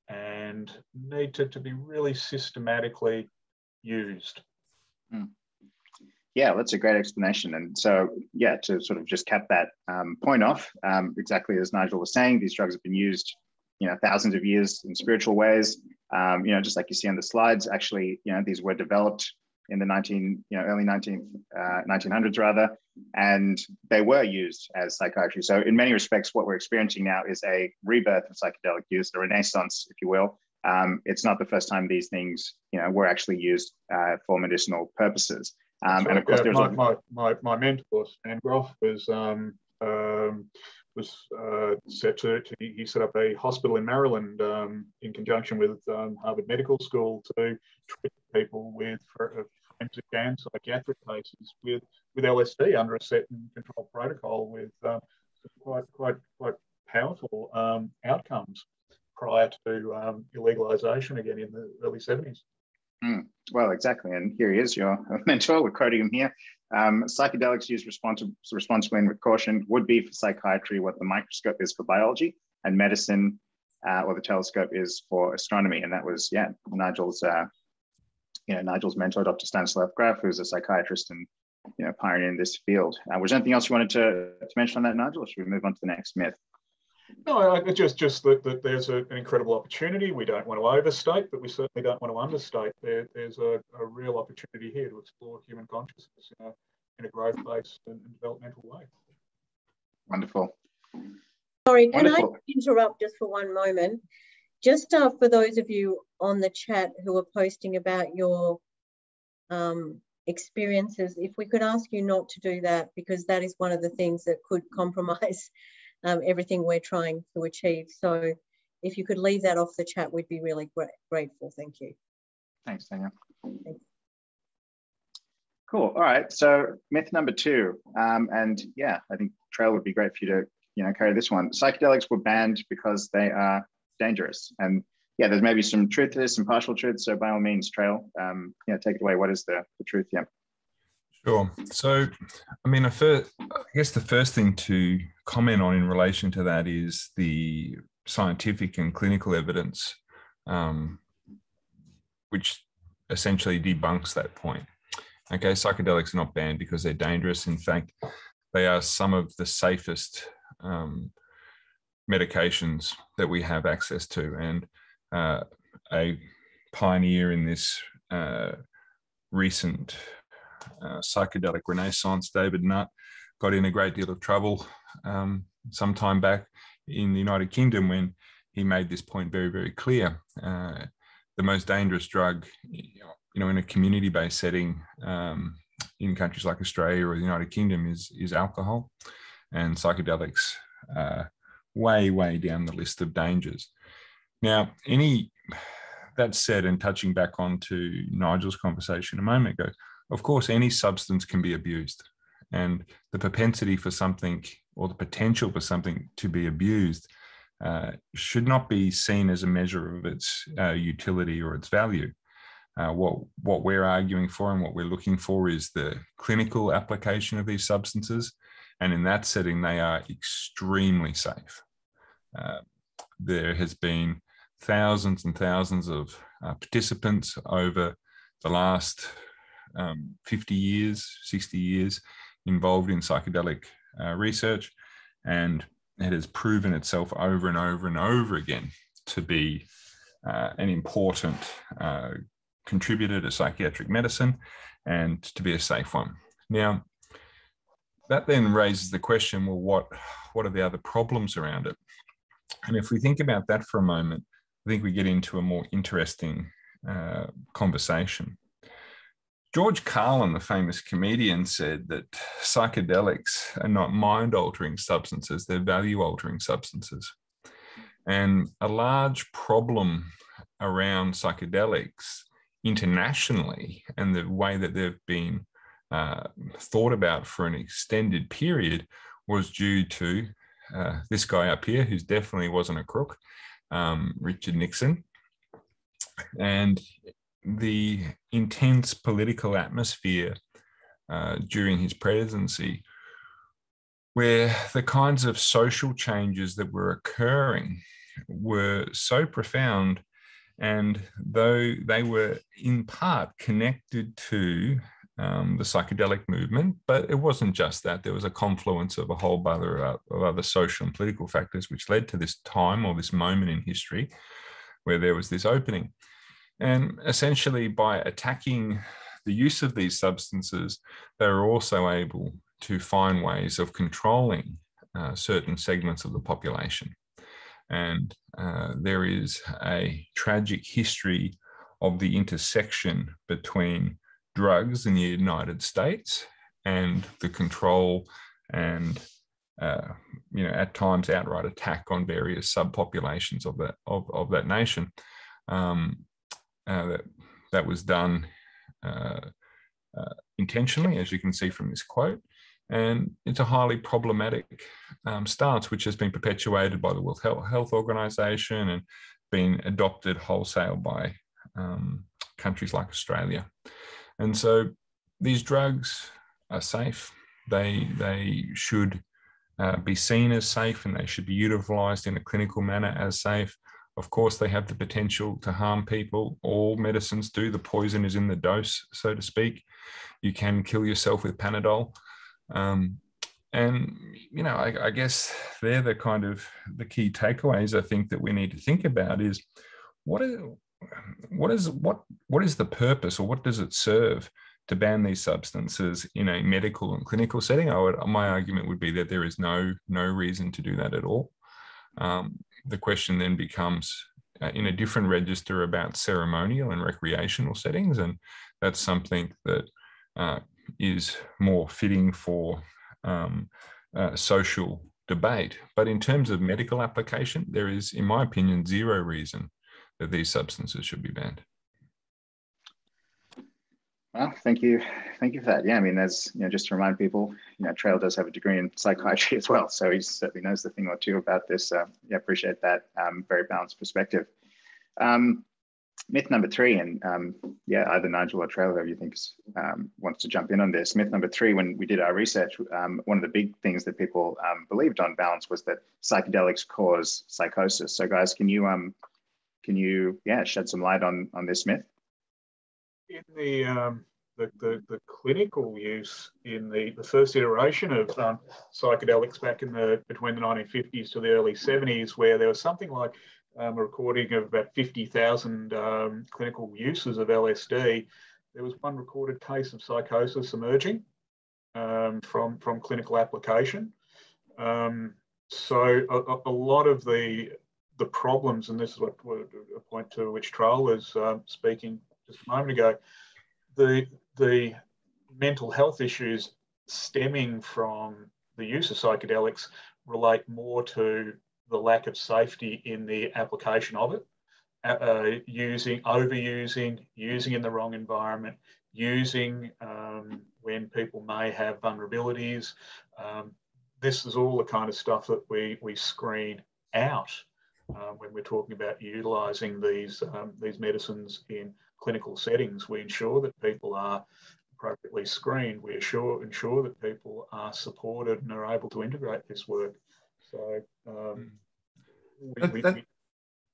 and need to be really systematically used. Yeah, that's a great explanation. And so, yeah, to sort of just cap that point off, exactly as Nigel was saying, these drugs have been used, thousands of years in spiritual ways. Just like you see on the slides, actually, these were developed in the early 1900s rather, and they were used as psychiatry. So in many respects, what we're experiencing now is a rebirth of psychedelic use, a renaissance, if you will. It's not the first time these things, were actually used for medicinal purposes. And of course, there's my mentor, Stan Groff, he set up a hospital in Maryland in conjunction with Harvard Medical School to treat people with forensic and psychiatric cases with LSD under a set and controlled protocol with quite powerful outcomes prior to illegalization again in the early 70s. Well, exactly. And here he is, your mentor. We're quoting him here. Psychedelics used responsibly and with caution would be for psychiatry what the microscope is for biology and medicine or the telescope is for astronomy. And that was, Nigel's mentor, Dr. Stanislav Graf, who's a psychiatrist and, pioneer in this field. Was there anything else you wanted to mention on that, Nigel, or should we move on to the next myth? No, just that there's an incredible opportunity. We don't want to overstate, but we certainly don't want to understate. There's a real opportunity here to explore human consciousness in a growth-based and developmental way. Wonderful. Sorry, can I interrupt just for one moment? Just for those of you on the chat who are posting about your experiences, if we could ask you not to do that, because that is one of the things that could compromise everything we're trying to achieve. So if you could leave that off the chat, we'd be really grateful. Thank you. Thanks, Tanya. Thanks. Cool. All right. So myth number 2, and yeah, I think Tra-ill would be great for you to carry this one. Psychedelics were banned because they are dangerous. And yeah, there's maybe some truth to this, some partial truth. So by all means, Tra-ill, take it away. What is the truth? Yeah. Sure. So, I guess the first thing to comment on in relation to that is the scientific and clinical evidence, which essentially debunks that point. Okay, psychedelics are not banned because they're dangerous. In fact, they are some of the safest medications that we have access to. And a pioneer in this recent psychedelic renaissance, David Nutt, got in a great deal of trouble some time back in the United Kingdom when he made this point very, very clear. The most dangerous drug, in a community-based setting in countries like Australia or the United Kingdom is alcohol, and psychedelics way, way down the list of dangers. Now, that said, and touching back onto Nigel's conversation a moment ago, of course, any substance can be abused. And the propensity for something, or the potential for something to be abused, should not be seen as a measure of its utility or its value. What we're arguing for and what we're looking for is the clinical application of these substances. And in that setting, they are extremely safe. There has been thousands and thousands of participants over the last 50 years, 60 years involved in psychedelic research, and it has proven itself over and over and over again to be an important contributor to psychiatric medicine and to be a safe one. Now, that then raises the question, well, what are the other problems around it? And if we think about that for a moment, I think we get into a more interesting conversation. George Carlin, the famous comedian, said that psychedelics are not mind-altering substances, they're value-altering substances. And a large problem around psychedelics internationally, and the way that they've been thought about for an extended period, was due to this guy up here, who definitely wasn't a crook, Richard Nixon, and the intense political atmosphere during his presidency, where the kinds of social changes that were occurring were so profound, and though they were in part connected to the psychedelic movement, but it wasn't just that. There was a confluence of a whole other of other social and political factors which led to this time, or this moment in history, where there was this opening. And essentially, by attacking the use of these substances, they were also able to find ways of controlling certain segments of the population. And there is a tragic history of the intersection between drugs in the United States and the control and at times outright attack on various subpopulations of that nation. That was done intentionally, as you can see from this quote, and it's a highly problematic stance which has been perpetuated by the World Health Organization and been adopted wholesale by countries like Australia. And so these drugs are safe. They should be seen as safe, and they should be utilized in a clinical manner as safe. Of course, they have the potential to harm people. All medicines do. The poison is in the dose, so to speak. You can kill yourself with Panadol. I guess they're the key takeaways I think that we need to think about is what is the purpose, or what does it serve to ban these substances in a medical and clinical setting? My argument would be that there is no reason to do that at all. The question then becomes in a different register about ceremonial and recreational settings, and that's something that is more fitting for social debate. But in terms of medical application, there is, in my opinion, zero reason that these substances should be banned. Well, thank you for that. Yeah, I mean, just to remind people, Tra-ill does have a degree in psychiatry as well, so he certainly knows a thing or two about this. Appreciate that very balanced perspective. Myth number 3, and either Nigel or Tra-ill, whoever you think wants to jump in on this. Myth number 3, when we did our research, one of the big things that people believed on balance was that psychedelics cause psychosis. So guys, can you shed some light on this myth? In the clinical use in the first iteration of psychedelics back between the 1950s to the early 70s, where there was something like a recording of about 50,000 clinical uses of LSD, there was one recorded case of psychosis emerging from clinical application. So a lot of the problems, and this is what a point to which Tra-ill was speaking just a moment ago, the mental health issues stemming from the use of psychedelics relate more to the lack of safety in the application of it, overusing, using in the wrong environment, using when people may have vulnerabilities. This is all the kind of stuff that we screen out when we're talking about utilising these medicines in clinical settings. We ensure that people are appropriately screened. We ensure that people are supported and are able to integrate this work. So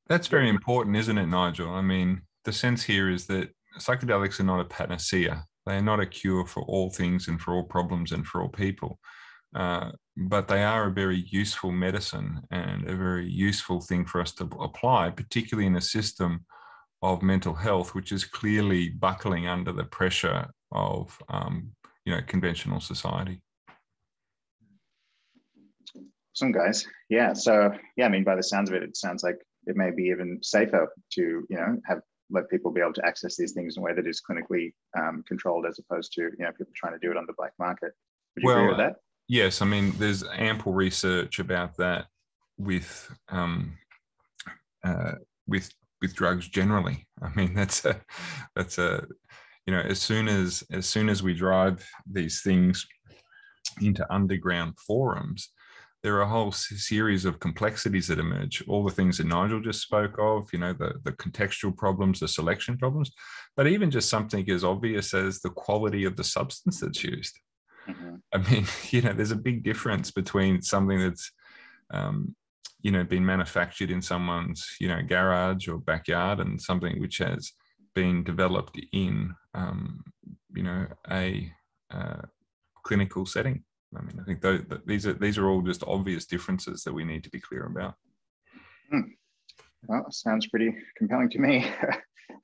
that's very important, isn't it, Nigel? I mean, the sense here is that psychedelics are not a panacea. They are not a cure for all things and for all problems and for all people. But they are a very useful medicine and a very useful thing for us to apply, particularly in a system of mental health, which is clearly buckling under the pressure of, conventional society. Awesome, guys. Yeah. So, yeah, I mean, by the sounds of it, it sounds like it may be even safer to, let people be able to access these things in a way that is clinically controlled, as opposed to, people trying to do it on the black market. Would you agree with that? Yes. I mean, there's ample research about that with drugs generally. I mean, that's a as soon as we drive these things into underground forums, there are a whole series of complexities that emerge. All the things that Nigel just spoke of, the contextual problems, the selection problems, but even just something as obvious as the quality of the substance that's used. Mm-hmm. I mean, there's a big difference between something that's, been manufactured in someone's, garage or backyard, and something which has been developed in, a clinical setting. I mean, I think these are all just obvious differences that we need to be clear about. Well, sounds pretty compelling to me.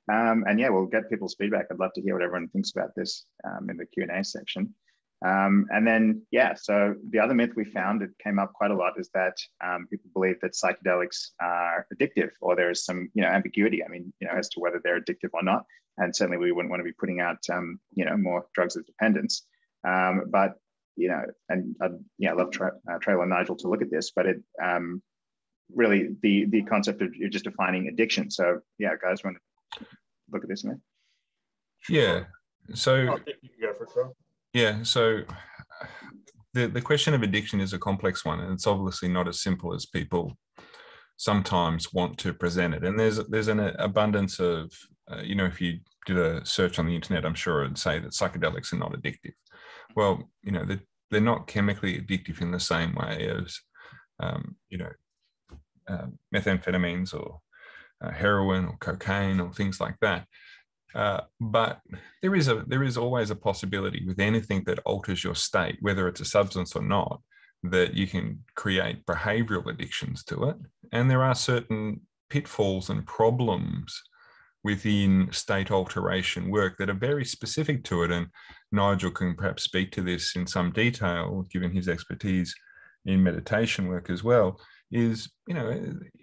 And yeah, we'll get people's feedback. I'd love to hear what everyone thinks about this in the Q&A section. And then, so the other myth we found that came up quite a lot is that people believe that psychedelics are addictive, or there is some, ambiguity, as to whether they're addictive or not. And certainly we wouldn't want to be putting out, more drugs of dependence. But, and I'd love Tra-ill and Nigel to look at this, but it really the concept of you're just defining addiction. So guys, want to look at this, man? Yeah. So you can go for it, Tra. Yeah, so the question of addiction is a complex one, and it's obviously not as simple as people sometimes want to present it. And there's an abundance of, if you did a search on the internet, I'm sure it'd say that psychedelics are not addictive. Well, they're not chemically addictive in the same way as, methamphetamines or heroin or cocaine or things like that. But there is always a possibility with anything that alters your state, whether it's a substance or not, that you can create behavioral addictions to it. And there are certain pitfalls and problems within state alteration work that are very specific to it. And Nigel can perhaps speak to this in some detail, given his expertise in meditation work as well, is,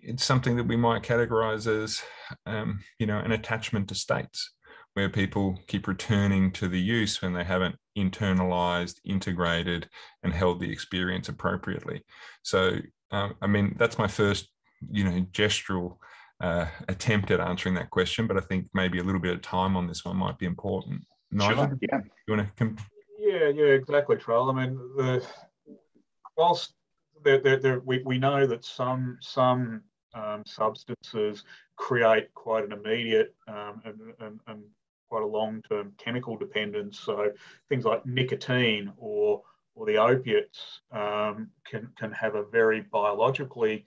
it's something that we might categorize as, an attachment to states, where people keep returning to the use when they haven't internalized, integrated, and held the experience appropriately. So, that's my first, gestural attempt at answering that question, but I think maybe a little bit of time on this one might be important. Nigel, sure, yeah. You want to Yeah, exactly, Tra-ill. I mean, whilst we know that some substances create quite an immediate and quite a long-term chemical dependence. So things like nicotine or the opiates can have a very biologically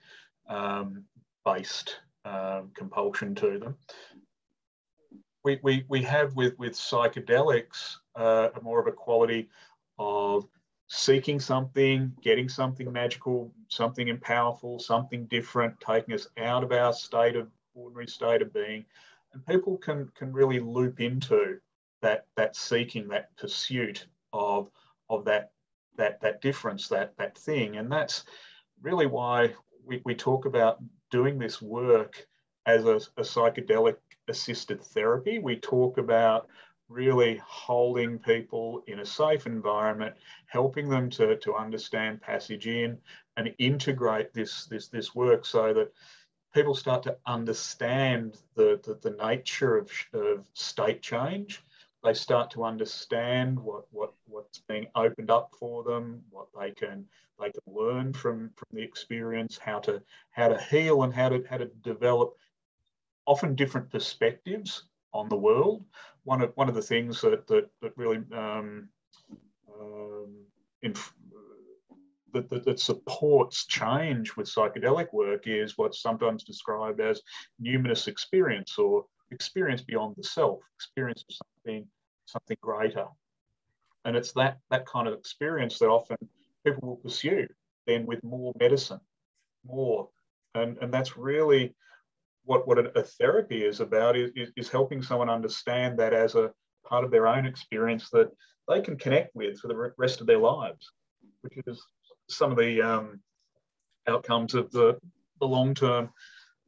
based compulsion to them. We have with psychedelics more of a quality of seeking something, getting something magical, something powerful, something different, taking us out of our ordinary state of being. And people can really loop into that seeking, that pursuit of that difference, that thing. And that's really why we talk about doing this work as a psychedelic-assisted therapy. We talk about really holding people in a safe environment, helping them to understand passage in and integrate this work so that people start to understand the nature of state change. they start to understand what's being opened up for them, what they can learn from the experience, how to heal, and how to develop often different perspectives on the world. One of the things that really that supports change with psychedelic work is what's sometimes described as numinous experience, or experience beyond the self, experience of something greater. And it's that kind of experience that often people will pursue then with more medicine, more. And that's really what a therapy is about, is helping someone understand that as a part of their own experience that they can connect with for the rest of their lives, which is some of the outcomes of the long-term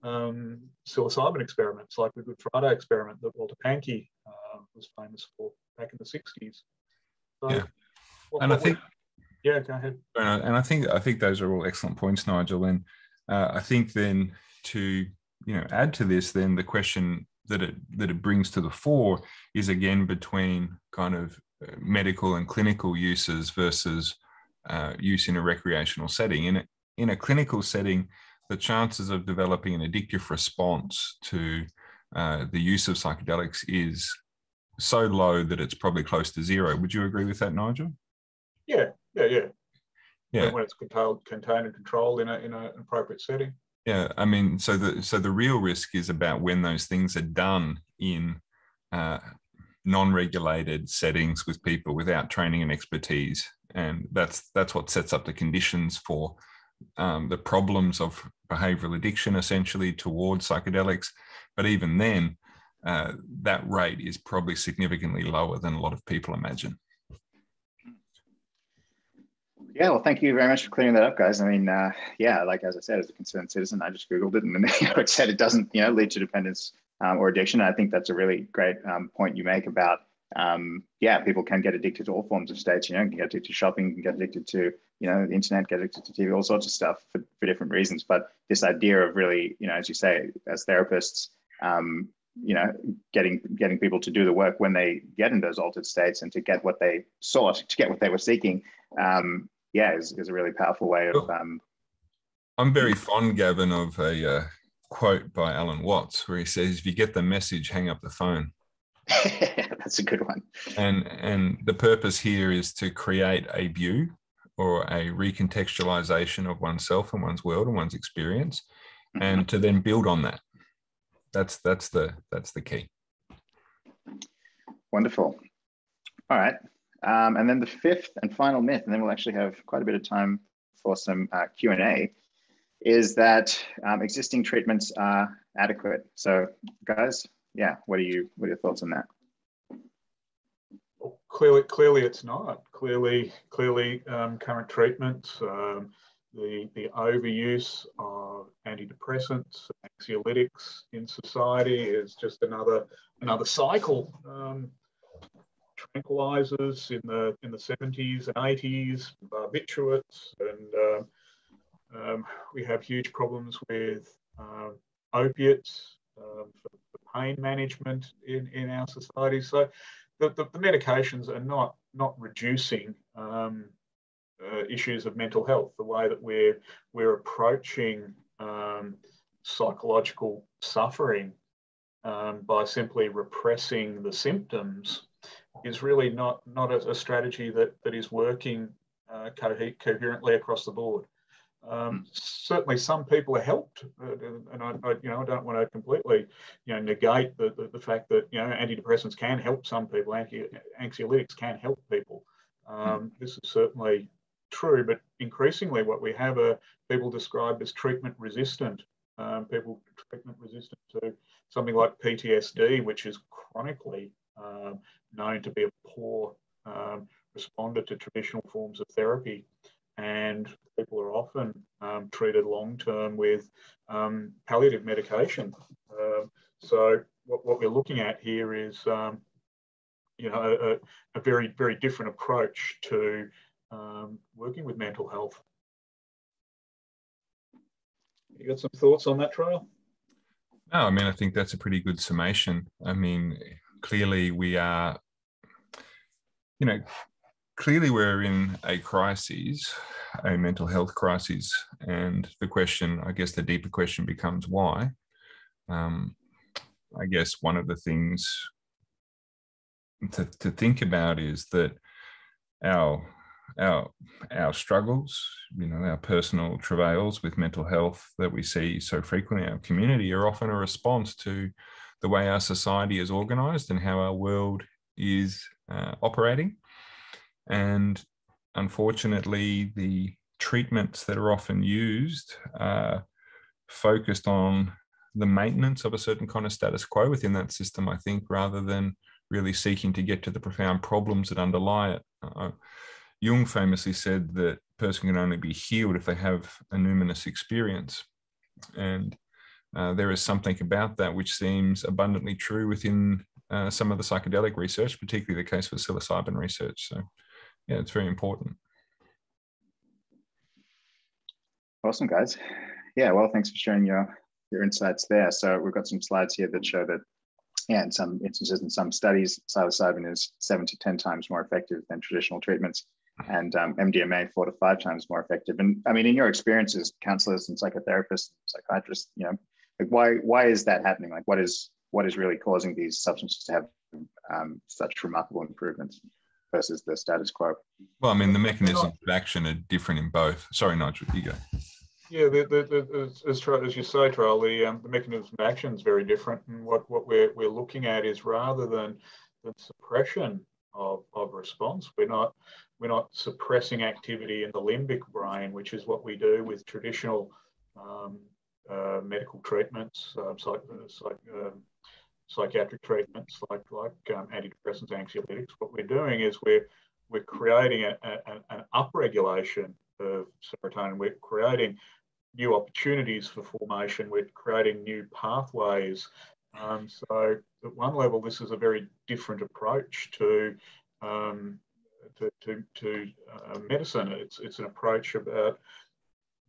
psilocybin experiments, like the Good Friday experiment that Walter Pahnke was famous for back in the 60s. So yeah. And I think, yeah, go ahead. And I think those are all excellent points, Nigel. And I think then to add to this, then the question that it brings to the fore is again between kind of medical and clinical uses versus use in a recreational setting. In a clinical setting, the chances of developing an addictive response to the use of psychedelics is so low that it's probably close to zero. Would you agree with that, Nigel? Yeah. When it's contained and controlled in an appropriate setting. Yeah, I mean, so the real risk is about when those things are done in non-regulated settings with people without training and expertise, and that's what sets up the conditions for the problems of behavioural addiction, essentially, towards psychedelics. But even then, that rate is probably significantly lower than a lot of people imagine. Yeah, well, thank you very much for clearing that up, guys. I mean, yeah, like as I said, as a concerned citizen, I just Googled it, and it said it doesn't, lead to dependence or addiction. And I think that's a really great point you make about, yeah, people can get addicted to all forms of states. Can get addicted to shopping, can get addicted to, the internet, get addicted to TV, all sorts of stuff for different reasons. But this idea of really, as you say, as therapists, getting people to do the work when they get in those altered states and to get what they sought, to get what they were seeking. Yeah, is a really powerful way of. I'm very fond, Gavin, of a quote by Alan Watts where he says, "If you get the message, hang up the phone." That's a good one. And the purpose here is to create a view or a recontextualization of oneself and one's world and one's experience, and to then build on that. That's the key. Wonderful. All right. And then the fifth and final myth, and then we'll actually have quite a bit of time for some Q&A, is that existing treatments are adequate. So, guys, yeah, what are your thoughts on that? Well, clearly, it's not. Clearly, current treatments, the overuse of antidepressants, anxiolytics in society is just another cycle. Tranquilizers in the 70s and 80s, barbiturates, and we have huge problems with opiates for pain management in our society. So the medications are not reducing issues of mental health. The way that we're approaching psychological suffering by simply repressing the symptoms is really not a strategy that is working coherently across the board. Certainly, some people are helped, and I don't want to completely negate the fact that antidepressants can help some people, anxiolytics can help people. This is certainly true, but increasingly, what we have are people described as treatment resistant. People treatment resistant to something like PTSD, which is chronically known to be a poor responder to traditional forms of therapy, and people are often treated long-term with palliative medication. So what we're looking at here is a very, very different approach to working with mental health. You got some thoughts on that, Tra-ill? No, I mean, I think that's a pretty good summation. I mean, clearly we are you know, clearly we're in a crisis, a mental health crisis. And the question, I guess the deeper question becomes why? I guess one of the things to think about is that our struggles, our personal travails with mental health that we see so frequently in our community are often a response to the way our society is organized and how our world is operating. And unfortunately, the treatments that are often used are focused on the maintenance of a certain kind of status quo within that system, I think, rather than really seeking to get to the profound problems that underlie it. Jung famously said that a person can only be healed if they have a numinous experience. And there is something about that which seems abundantly true within some of the psychedelic research, particularly the case with psilocybin research. So, yeah, it's very important. Awesome, guys. Yeah, well, thanks for sharing your insights there. So we've got some slides here that show that, yeah, in some instances, in some studies, psilocybin is 7 to 10 times more effective than traditional treatments, and MDMA 4 to 5 times more effective. And I mean, in your experience as counselors and psychotherapists, psychiatrists, like why is that happening? Like, what is really causing these substances to have such remarkable improvements versus the status quo? Well, I mean, the mechanisms of action are different in both. Sorry, Nigel, you go. Yeah, as you say, Tra-ill, the mechanism of action is very different. And what we're looking at is, rather than the suppression of response, we're not suppressing activity in the limbic brain, which is what we do with traditional medical treatments, psychiatric treatments like antidepressants, anxiolytics. What we're doing is we're creating an upregulation of serotonin. We're creating new opportunities for formation. We're creating new pathways. So at one level, this is a very different approach to medicine. It's an approach about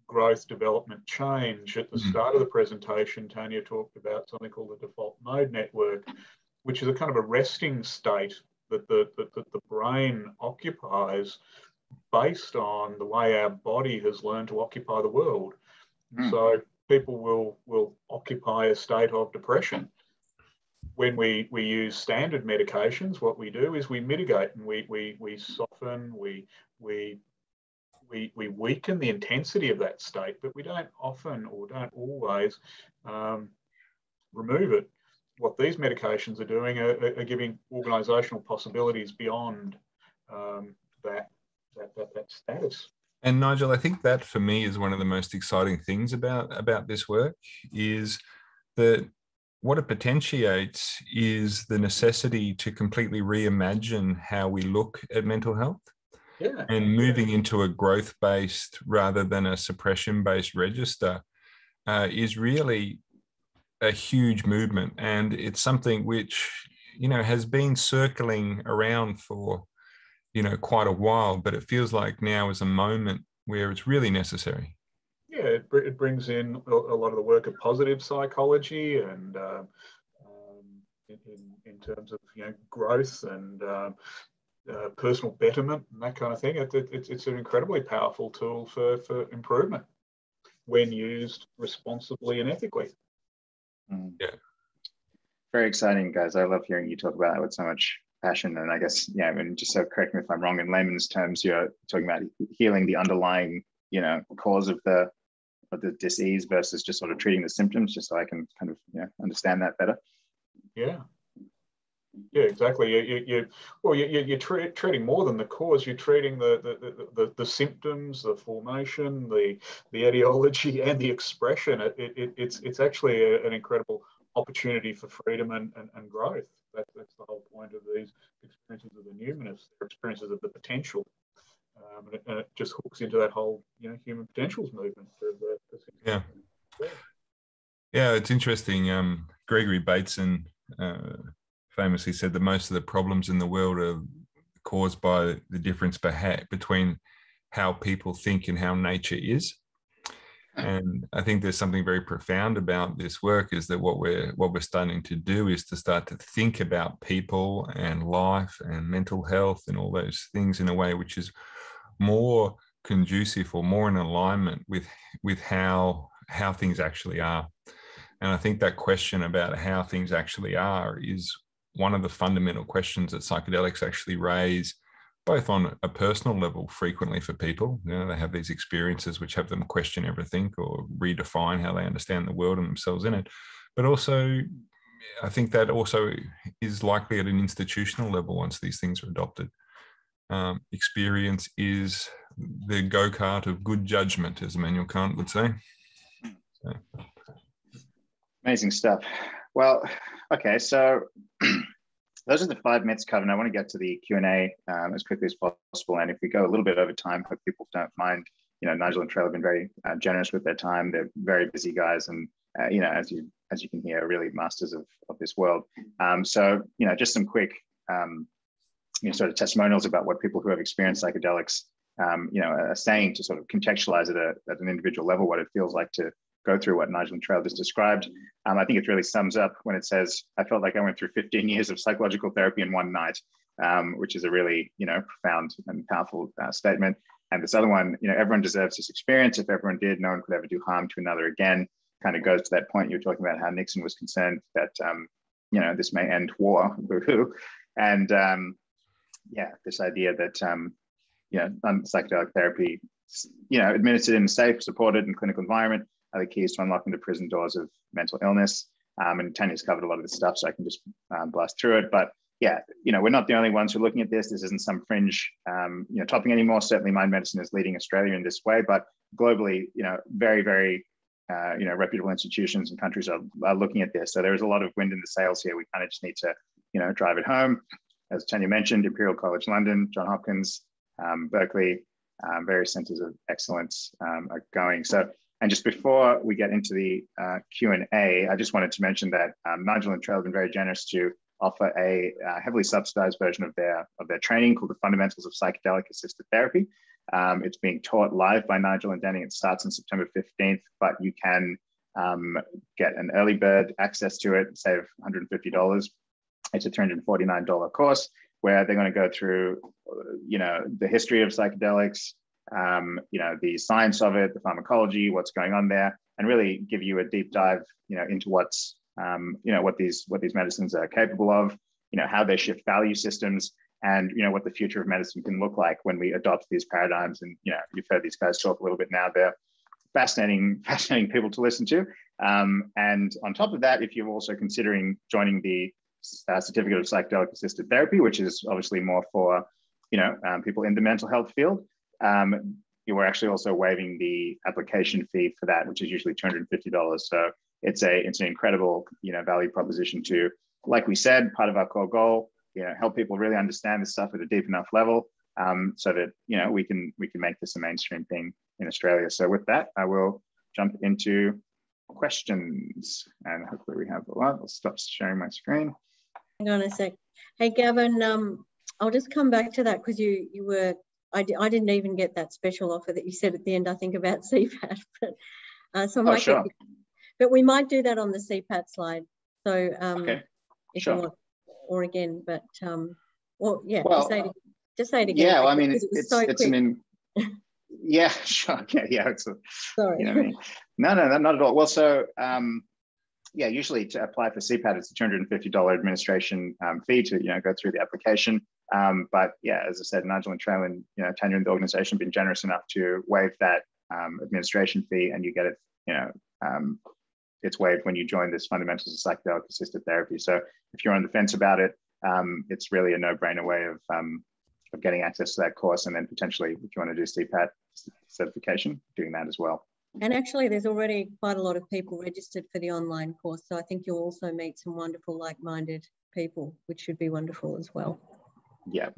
growth, development, change. At the start of the presentation, Tanya talked about something called the default mode network, which is a kind of a resting state that the brain occupies based on the way our body has learned to occupy the world. So people will occupy a state of depression. When we use standard medications, what we do is we mitigate and we soften, we weaken the intensity of that state, but we don't often or don't always remove it. What these medications are doing are giving organisational possibilities beyond that status. And Nigel, I think that for me is one of the most exciting things about this work, is that what it potentiates is the necessity to completely reimagine how we look at mental health. Yeah. And moving into a growth-based rather than a suppression-based register is really a huge movement. And it's something which, has been circling around for, quite a while, but it feels like now is a moment where it's really necessary. Yeah, it brings in a lot of the work of positive psychology and in terms of growth and personal betterment and that kind of thing. It's an incredibly powerful tool for improvement when used responsibly and ethically. Yeah, very exciting, guys. I love hearing you talk about that with so much passion. And I guess, just so correct me if I'm wrong, in layman's terms, you're talking about healing the underlying, cause of the disease versus just sort of treating the symptoms, just so I can kind of, understand that better. Yeah. Yeah, exactly. You're treating more than the cause. You're treating the symptoms, the formation, the etiology, and the expression. It's actually an incredible opportunity for freedom and growth. That's the whole point of these experiences of the numinous. They're experiences of the potential, and it just hooks into that whole human potentials movement. Yeah, it's interesting. Gregory Bateson famously said that most of the problems in the world are caused by the difference between how people think and how nature is. And I think there's something very profound about this work, is that what we're starting to do is to start to think about people and life and mental health and all those things in a way which is more conducive or more in alignment with how things actually are. And I think that question about how things actually are is one of the fundamental questions that psychedelics actually raise, both on a personal level frequently for people. You know, they have these experiences which have them question everything or redefine how they understand the world and themselves in it. But also, I think that also is likely at an institutional level once these things are adopted. Experience is the go-kart of good judgment, as Immanuel Kant would say. So. Amazing stuff. Well, okay, so those are the 5 myths covered. I want to get to the Q&A as quickly as possible. And if we go a little bit over time, hope people don't mind. You know, Nigel and Tra-ill have been very generous with their time. They're very busy guys, and you know, as you can hear, really masters of this world. So you know, just some quick you know, sort of testimonials about what people who have experienced psychedelics you know, are saying to sort of contextualize it at an individual level, what it feels like to go through what Nigel and Tra-ill just described. I think it really sums up when it says, I felt like I went through 15 years of psychological therapy in one night, which is a really, you know, profound and powerful statement. And this other one, you know, everyone deserves this experience. If everyone did, no one could ever do harm to another again. Kind of goes to that point you were talking about, how Nixon was concerned that, you know, this may end war, boo-hoo. And yeah, this idea that, you know, psychedelic therapy, you know, administered in a safe, supported and clinical environment are the keys to unlocking the prison doors of mental illness. And Tanya's covered a lot of this stuff, so I can just blast through it. But yeah, you know, we're not the only ones who are looking at this. This isn't some fringe, you know, topic anymore. Certainly Mind Medicine is leading Australia in this way, but globally, you know, very, very, you know, reputable institutions and countries are looking at this. So there is a lot of wind in the sails here. We kind of just need to, you know, drive it home. As Tanya mentioned, Imperial College London, Johns Hopkins, Berkeley, various centers of excellence are going. So, and just before we get into the Q&A, I just wanted to mention that Nigel and Tra-ill have been very generous to offer a heavily subsidized version of their training called the Fundamentals of Psychedelic-assisted Therapy. It's being taught live by Nigel and Danny. It starts on September 15th, but you can get an early bird access to it, save $150. It's a $349 course where they're going to go through, you know, the history of psychedelics, you know, the science of it, the pharmacology, what's going on there, and really give you a deep dive, you know, into what's, you know, what these medicines are capable of, you know, how they shift value systems, and, you know, what the future of medicine can look like when we adopt these paradigms. And, you know, you've heard these guys talk a little bit now. They're fascinating people to listen to. And on top of that, if you're also considering joining the Certificate of Psychedelic-assisted Therapy, which is obviously more for, you know, people in the mental health field, you were actually also waiving the application fee for that, which is usually $250. So it's an incredible, you know, value proposition to, like we said, part of our core goal, you know, help people really understand this stuff at a deep enough level, so that, you know, we can make this a mainstream thing in Australia. So with that, I will jump into questions, and hopefully we have a lot. I'll stop sharing my screen. Hang on a sec. Hey, Gavin, I'll just come back to that because you were, I didn't even get that special offer that you said at the end, I think, about CPAT. But, so sure. But we might do that on the CPAT slide. So okay, if sure. you want, or again, but or yeah, well, just say it again. Yeah, well, I mean, yeah, sure. Yeah, it's sorry. You know what I mean? No, not at all. Well, so yeah, usually to apply for CPAT, it's a $250 administration fee to, you know, go through the application. But yeah, as I said, Nigel and Tra-ill and, you know, Tanya and the organization have been generous enough to waive that administration fee, and you get it, you know, it's waived when you join this Fundamentals of Psychedelic-assisted Therapy. So if you're on the fence about it, it's really a no-brainer way of getting access to that course, and then potentially, if you want to do CPAT certification, doing that as well. And actually, there's already quite a lot of people registered for the online course. So I think you'll also meet some wonderful like-minded people, which should be wonderful as well. Yeah,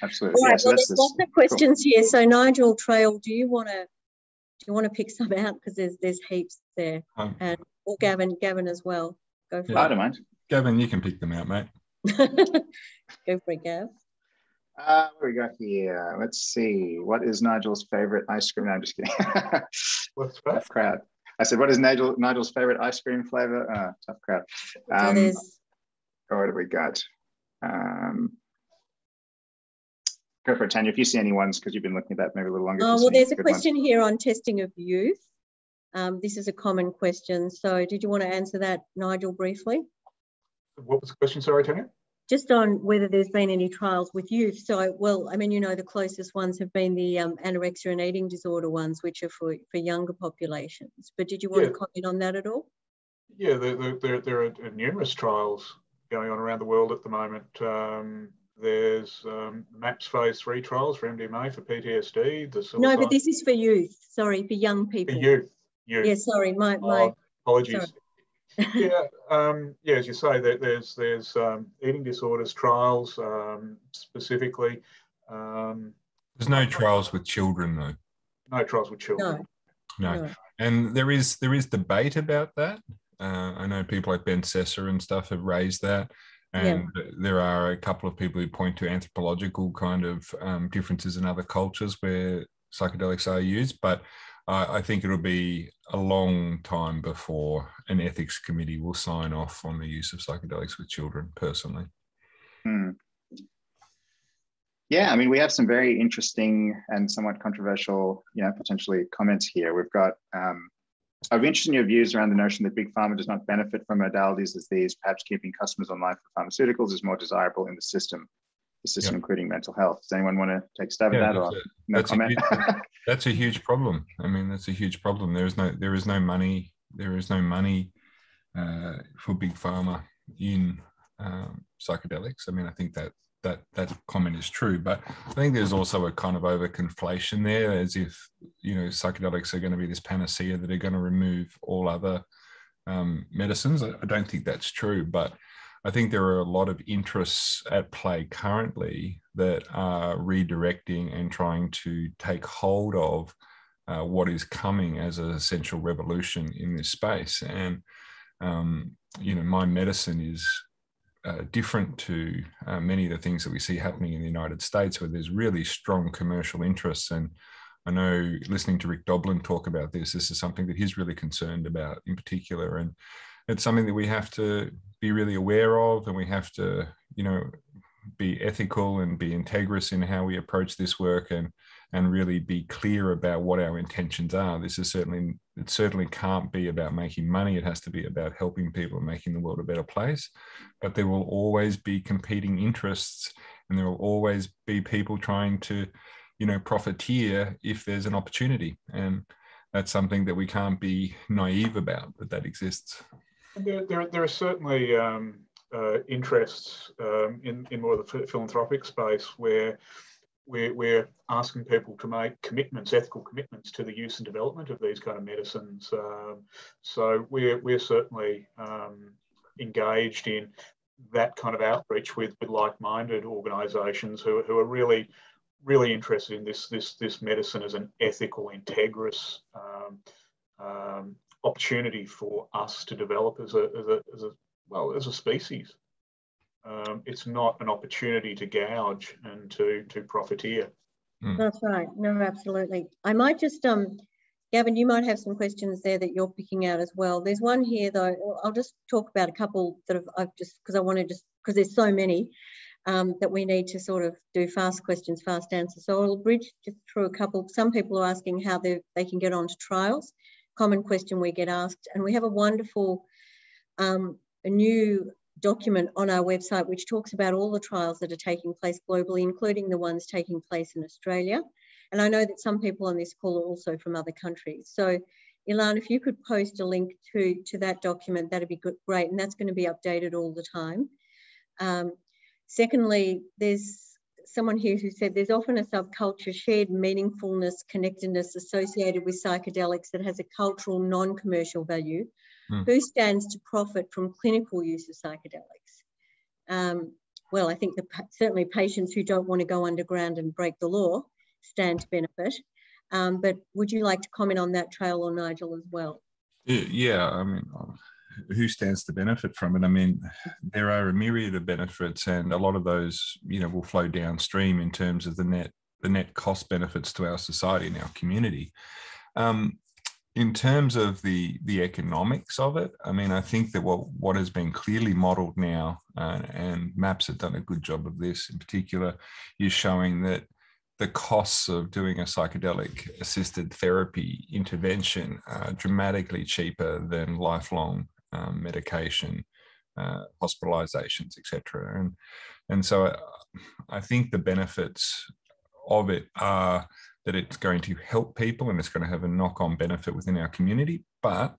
absolutely. All right, yeah, so well, there's lots of questions here. So Nigel, Tra-ill, do you want to pick some out, because there's heaps there, and or Gavin as well. Go for it. I don't mind. Gavin, you can pick them out, mate. Go for it, Gav. What do we got here? Let's see. What is Nigel's favorite ice cream? No, I'm just kidding. What's that? Tough crowd. I said, what is Nigel's favorite ice cream flavor? Tough crowd. So there's... What have we got? Go for it, Tanya. If you see any ones, because you've been looking at that maybe a little longer. Oh, well, there's a question here on testing of youth. This is a common question. So did you want to answer that, Nigel, briefly? What was the question? Sorry, Tanya? Just on whether there's been any trials with youth. So, well, I mean, you know, the closest ones have been the anorexia and eating disorder ones, which are for younger populations. But did you want to comment on that at all? Yeah, there are numerous trials going on around the world at the moment. There's MAPS phase 3 trials for MDMA for PTSD. No, but this is for youth. Sorry, for young people. For youth. Yeah, sorry, my apologies. Sorry. Yeah, as you say, there's eating disorders trials specifically. There's no trials with children, though. No trials with children. No. And there is debate about that. I know people like Ben Sesser and stuff have raised that. And there are a couple of people who point to anthropological kind of differences in other cultures where psychedelics are used. But I think it'll be a long time before an ethics committee will sign off on the use of psychedelics with children, personally. Yeah, I mean, we have some very interesting and somewhat controversial, potentially comments here. We've got, I'd be interested in your views around the notion that big pharma does not benefit from modalities as these, perhaps keeping customers online for pharmaceuticals is more desirable in the system, including mental health. Does anyone want to take a stab at that, or no comment? That's a huge problem. I mean, that's a huge problem. There is no money for big pharma in psychedelics. I mean, I think that comment is true, but I think there's also a kind of overconflation there, as if psychedelics are going to be this panacea that are going to remove all other medicines. I don't think that's true, but I think there are a lot of interests at play currently that are redirecting and trying to take hold of what is coming as an essential revolution in this space. And my medicine is different to many of the things that we see happening in the United States, where there's really strong commercial interests. And I know, listening to Rick Doblin talk about this is something that he's really concerned about in particular. And it's something that we have to be really aware of, and we have to, be ethical and be integrous in how we approach this work, and really be clear about what our intentions are. It certainly can't be about making money. It has to be about helping people and making the world a better place. But there will always be competing interests, and there will always be people trying to, profiteer if there's an opportunity. And that's something that we can't be naive about, that exists. There are certainly interests in more of the philanthropic space where we're asking people to make commitments, ethical commitments, to the use and development of these kind of medicines. So we're certainly engaged in that kind of outreach with like-minded organisations who are really interested in this medicine as an ethical, integrous opportunity for us to develop as a species. It's not an opportunity to gouge and to profiteer. That's right. No, absolutely. I might just, Gavin, you might have some questions there that you're picking out as well. There's one here, though. I'll just talk about a couple that because there's so many that we need to sort of do fast questions, fast answers. So I'll bridge just through a couple. Some people are asking how they can get onto trials. Common question we get asked. And we have a wonderful a new document on our website which talks about all the trials that are taking place globally, including the ones taking place in Australia. And I know that some people on this call are also from other countries. So Ilan, if you could post a link to that document, that'd be great. And that's going to be updated all the time. Secondly, there's someone here who said there's often a subculture, shared meaningfulness, connectedness associated with psychedelics that has a cultural, non-commercial value. Who stands to profit from clinical use of psychedelics? Well, I think certainly patients who don't want to go underground and break the law stand to benefit. But would you like to comment on that, Tra-ill or Nigel, as well? Yeah, I mean, who stands to benefit from it? I mean, there are a myriad of benefits, and a lot of those, will flow downstream in terms of the net cost benefits to our society and our community. In terms of the economics of it, I mean, I think that what has been clearly modelled now, and MAPS have done a good job of this in particular, is showing that the costs of doing a psychedelic-assisted therapy intervention are dramatically cheaper than lifelong medication, hospitalizations, etc. And so I think the benefits of it are that it's going to help people and it's going to have a knock-on benefit within our community. But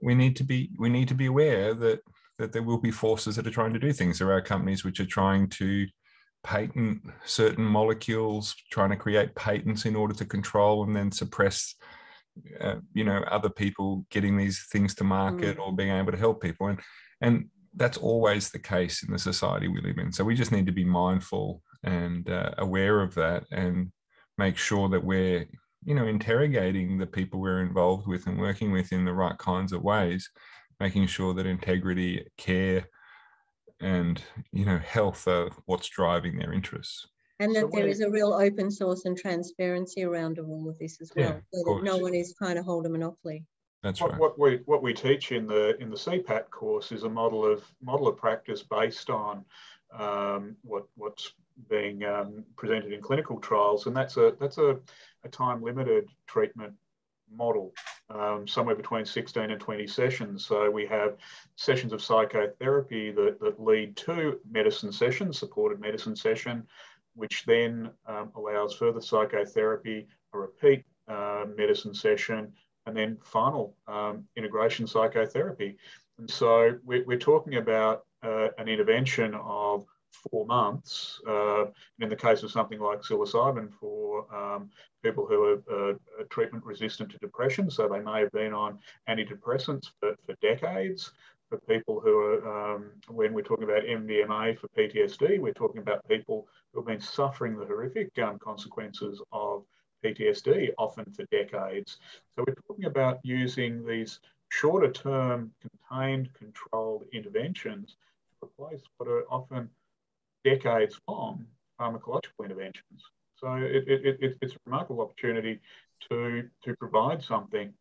we need to be aware that there will be forces that are trying to do things. There are companies which are trying to patent certain molecules, trying to create patents in order to control and then suppress, other people getting these things to market or being able to help people. And that's always the case in the society we live in. So we just need to be mindful and aware of that, and make sure that we're, interrogating the people we're involved with and working with in the right kinds of ways, making sure that integrity, care, and, health are what's driving their interests. And that there is a real open source and transparency around all of this as well, so that no one is trying to hold a monopoly. That's right. What we teach in the CPAT course is a model of practice based on what's being presented in clinical trials, and that's a time-limited treatment model, somewhere between 16 and 20 sessions. So we have sessions of psychotherapy that lead to medicine sessions, supported medicine session, which then allows further psychotherapy, a repeat medicine session, and then final integration psychotherapy. And so we're talking about an intervention of 4 months. In the case of something like psilocybin for people who are treatment resistant to depression, so they may have been on antidepressants for decades. For people who are, when we're talking about MDMA for PTSD, we're talking about people who have been suffering the horrific consequences of PTSD, often for decades. So we're talking about using these shorter term, contained, controlled interventions to replace what are often decades long pharmacological interventions. So it's a remarkable opportunity to provide something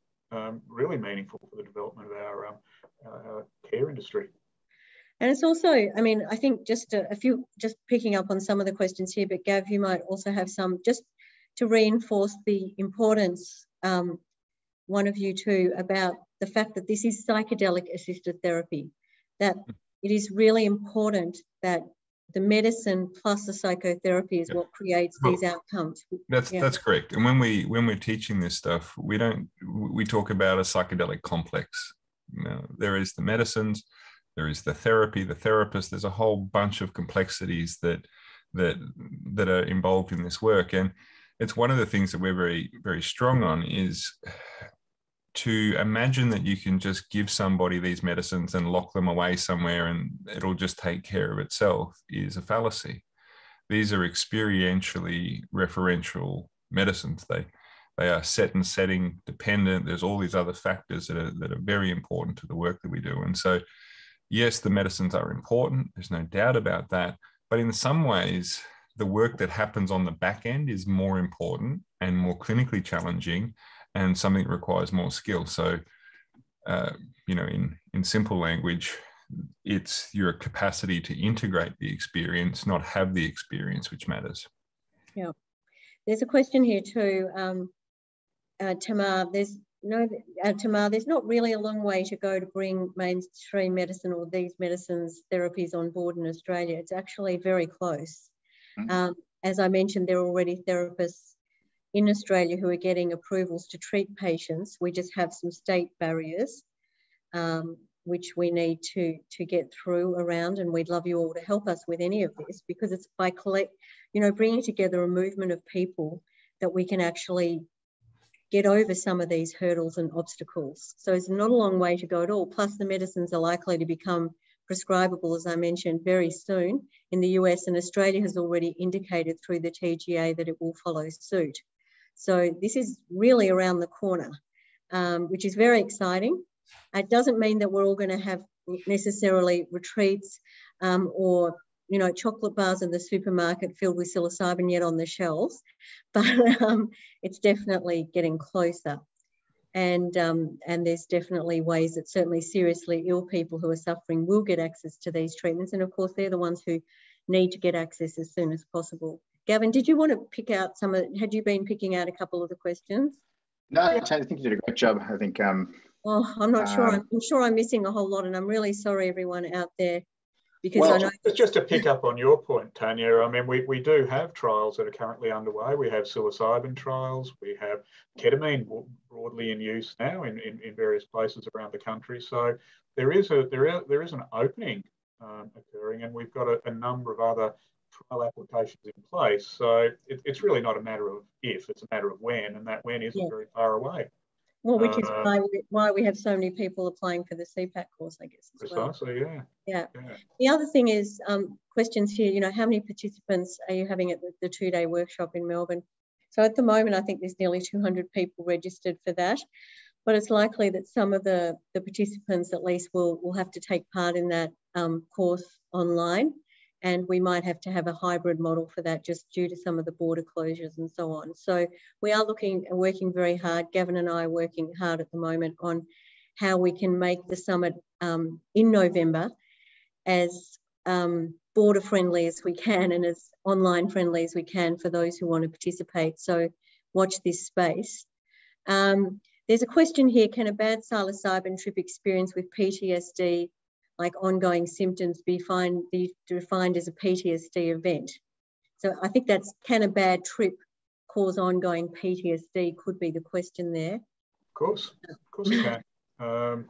really meaningful for the development of our care industry. And it's also, I mean, I think just picking up on some of the questions here, but Gav, you might also have some, just to reinforce the importance, one of you too, about the fact that this is psychedelic-assisted therapy, that it is really important that the medicine plus the psychotherapy is what creates these outcomes. That's correct. And when we're teaching this stuff, we talk about a psychedelic complex. There is the medicines, there is the therapy, the therapist. There's a whole bunch of complexities that are involved in this work. And it's one of the things that we're very, very strong on, is to imagine that you can just give somebody these medicines and lock them away somewhere and it'll just take care of itself is a fallacy. These are experientially referential medicines. They are set and setting dependent. There's all these other factors that are very important to the work that we do. And so, yes, the medicines are important. There's no doubt about that. But in some ways, the work that happens on the back end is more important and more clinically challenging, and something that requires more skill. So, in simple language, it's your capacity to integrate the experience, not have the experience, which matters. Yeah. There's a question here too, Tamar. There's not really a long way to go to bring mainstream medicine or these medicines, therapies on board in Australia. It's actually very close. As I mentioned, there are already therapists in Australia who are getting approvals to treat patients. We just have some state barriers, which we need to get through around, and we'd love you all to help us with any of this, because it's by bringing together a movement of people that we can actually get over some of these hurdles and obstacles. So it's not a long way to go at all. Plus the medicines are likely to become prescribable, as I mentioned, very soon in the US, and Australia has already indicated through the TGA that it will follow suit. So this is really around the corner, which is very exciting. It doesn't mean that we're all going to have necessarily retreats or, you know, chocolate bars in the supermarket filled with psilocybin yet on the shelves, but it's definitely getting closer. And there's definitely ways that certainly seriously ill people who are suffering will get access to these treatments. And of course, they're the ones who need to get access as soon as possible. Gavin, did you want to pick out some of, had you been picking out a couple of the questions? No, I think you did a great job. I think. Oh, I'm not sure. I'm sure I'm missing a whole lot, and I'm really sorry, everyone out there, because I know. Just to pick up on your point, Tanya, I mean, we do have trials that are currently underway. We have psilocybin trials. We have ketamine broadly in use now in various places around the country. So there is an opening occurring, and we've got a number of other trial applications in place. So it's really not a matter of if, it's a matter of when, and that when isn't very far away. Well, which is why we have so many people applying for the CPAC course, I guess. Precisely, well. Yeah. The other thing is questions here, you know, how many participants are you having at the 2-day workshop in Melbourne? So at the moment, I think there's nearly 200 people registered for that, but it's likely that some of the participants at least will have to take part in that course online. And we might have to have a hybrid model for that just due to some of the border closures and so on. So we are looking and working very hard. Gavin and I are working hard at the moment on how we can make the summit in November as border friendly as we can and as online friendly as we can for those who want to participate. So watch this space. There's a question here, can a bad psilocybin trip experience with PTSD, like ongoing symptoms, be defined as a PTSD event? So I think that's, can a bad trip cause ongoing PTSD, could be the question there. Of course it can.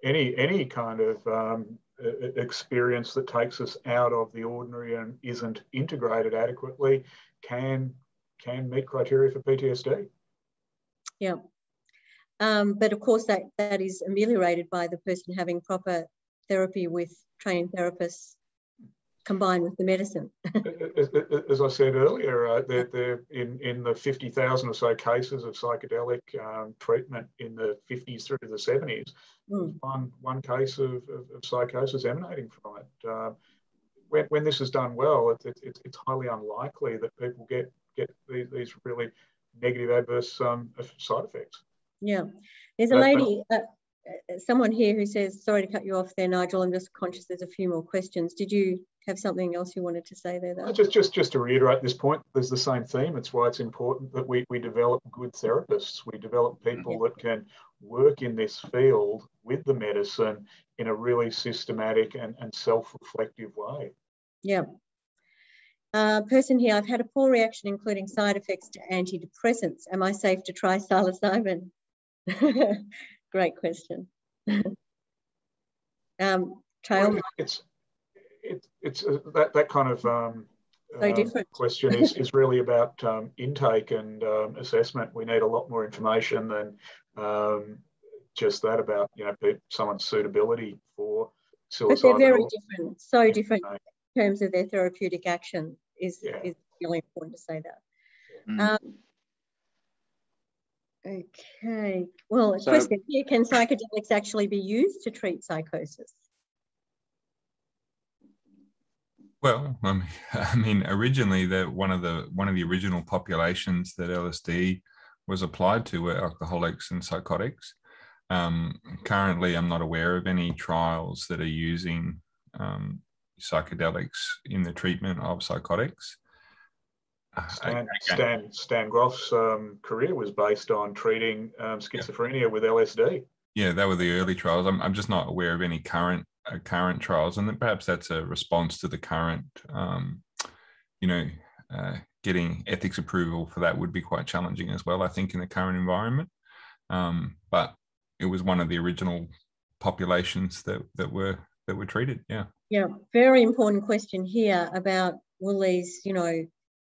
Any kind of experience that takes us out of the ordinary and isn't integrated adequately can meet criteria for PTSD. Yeah. But of course that is ameliorated by the person having proper therapy with trained therapists combined with the medicine. As I said earlier, they're in the 50,000 or so cases of psychedelic treatment in the 50s through to the 70s. One case of psychosis emanating from it. When this is done well, it's highly unlikely that people get these really negative adverse side effects. Yeah, there's a lady, someone here who says, sorry to cut you off there, Nigel, I'm just conscious there's a few more questions. Did you have something else you wanted to say there, though? Just to reiterate this point, there's the same theme. It's why it's important that we develop good therapists. We develop people that can work in this field with the medicine in a really systematic and self-reflective way. Yeah. Person here, I've had a poor reaction, including side effects to antidepressants. Am I safe to try psilocybin? Great question. Tra-ill, it's that kind of so different question is really about intake and assessment. We need a lot more information than just that about, you know, someone's suitability for psilocybin. But they're very different, so different in terms of their therapeutic action. Is really important to say that. Okay, well, a question here, can psychedelics actually be used to treat psychosis? Well, I mean, originally one of the original populations that LSD was applied to were alcoholics and psychotics. Currently, I'm not aware of any trials that are using psychedelics in the treatment of psychotics. Stan Groff's career was based on treating schizophrenia with LSD. Yeah, that were the early trials. I'm just not aware of any current trials, and then perhaps that's a response to the current, getting ethics approval for that would be quite challenging as well, I think, in the current environment. But it was one of the original populations that were treated. Yeah, very important question here about, will these,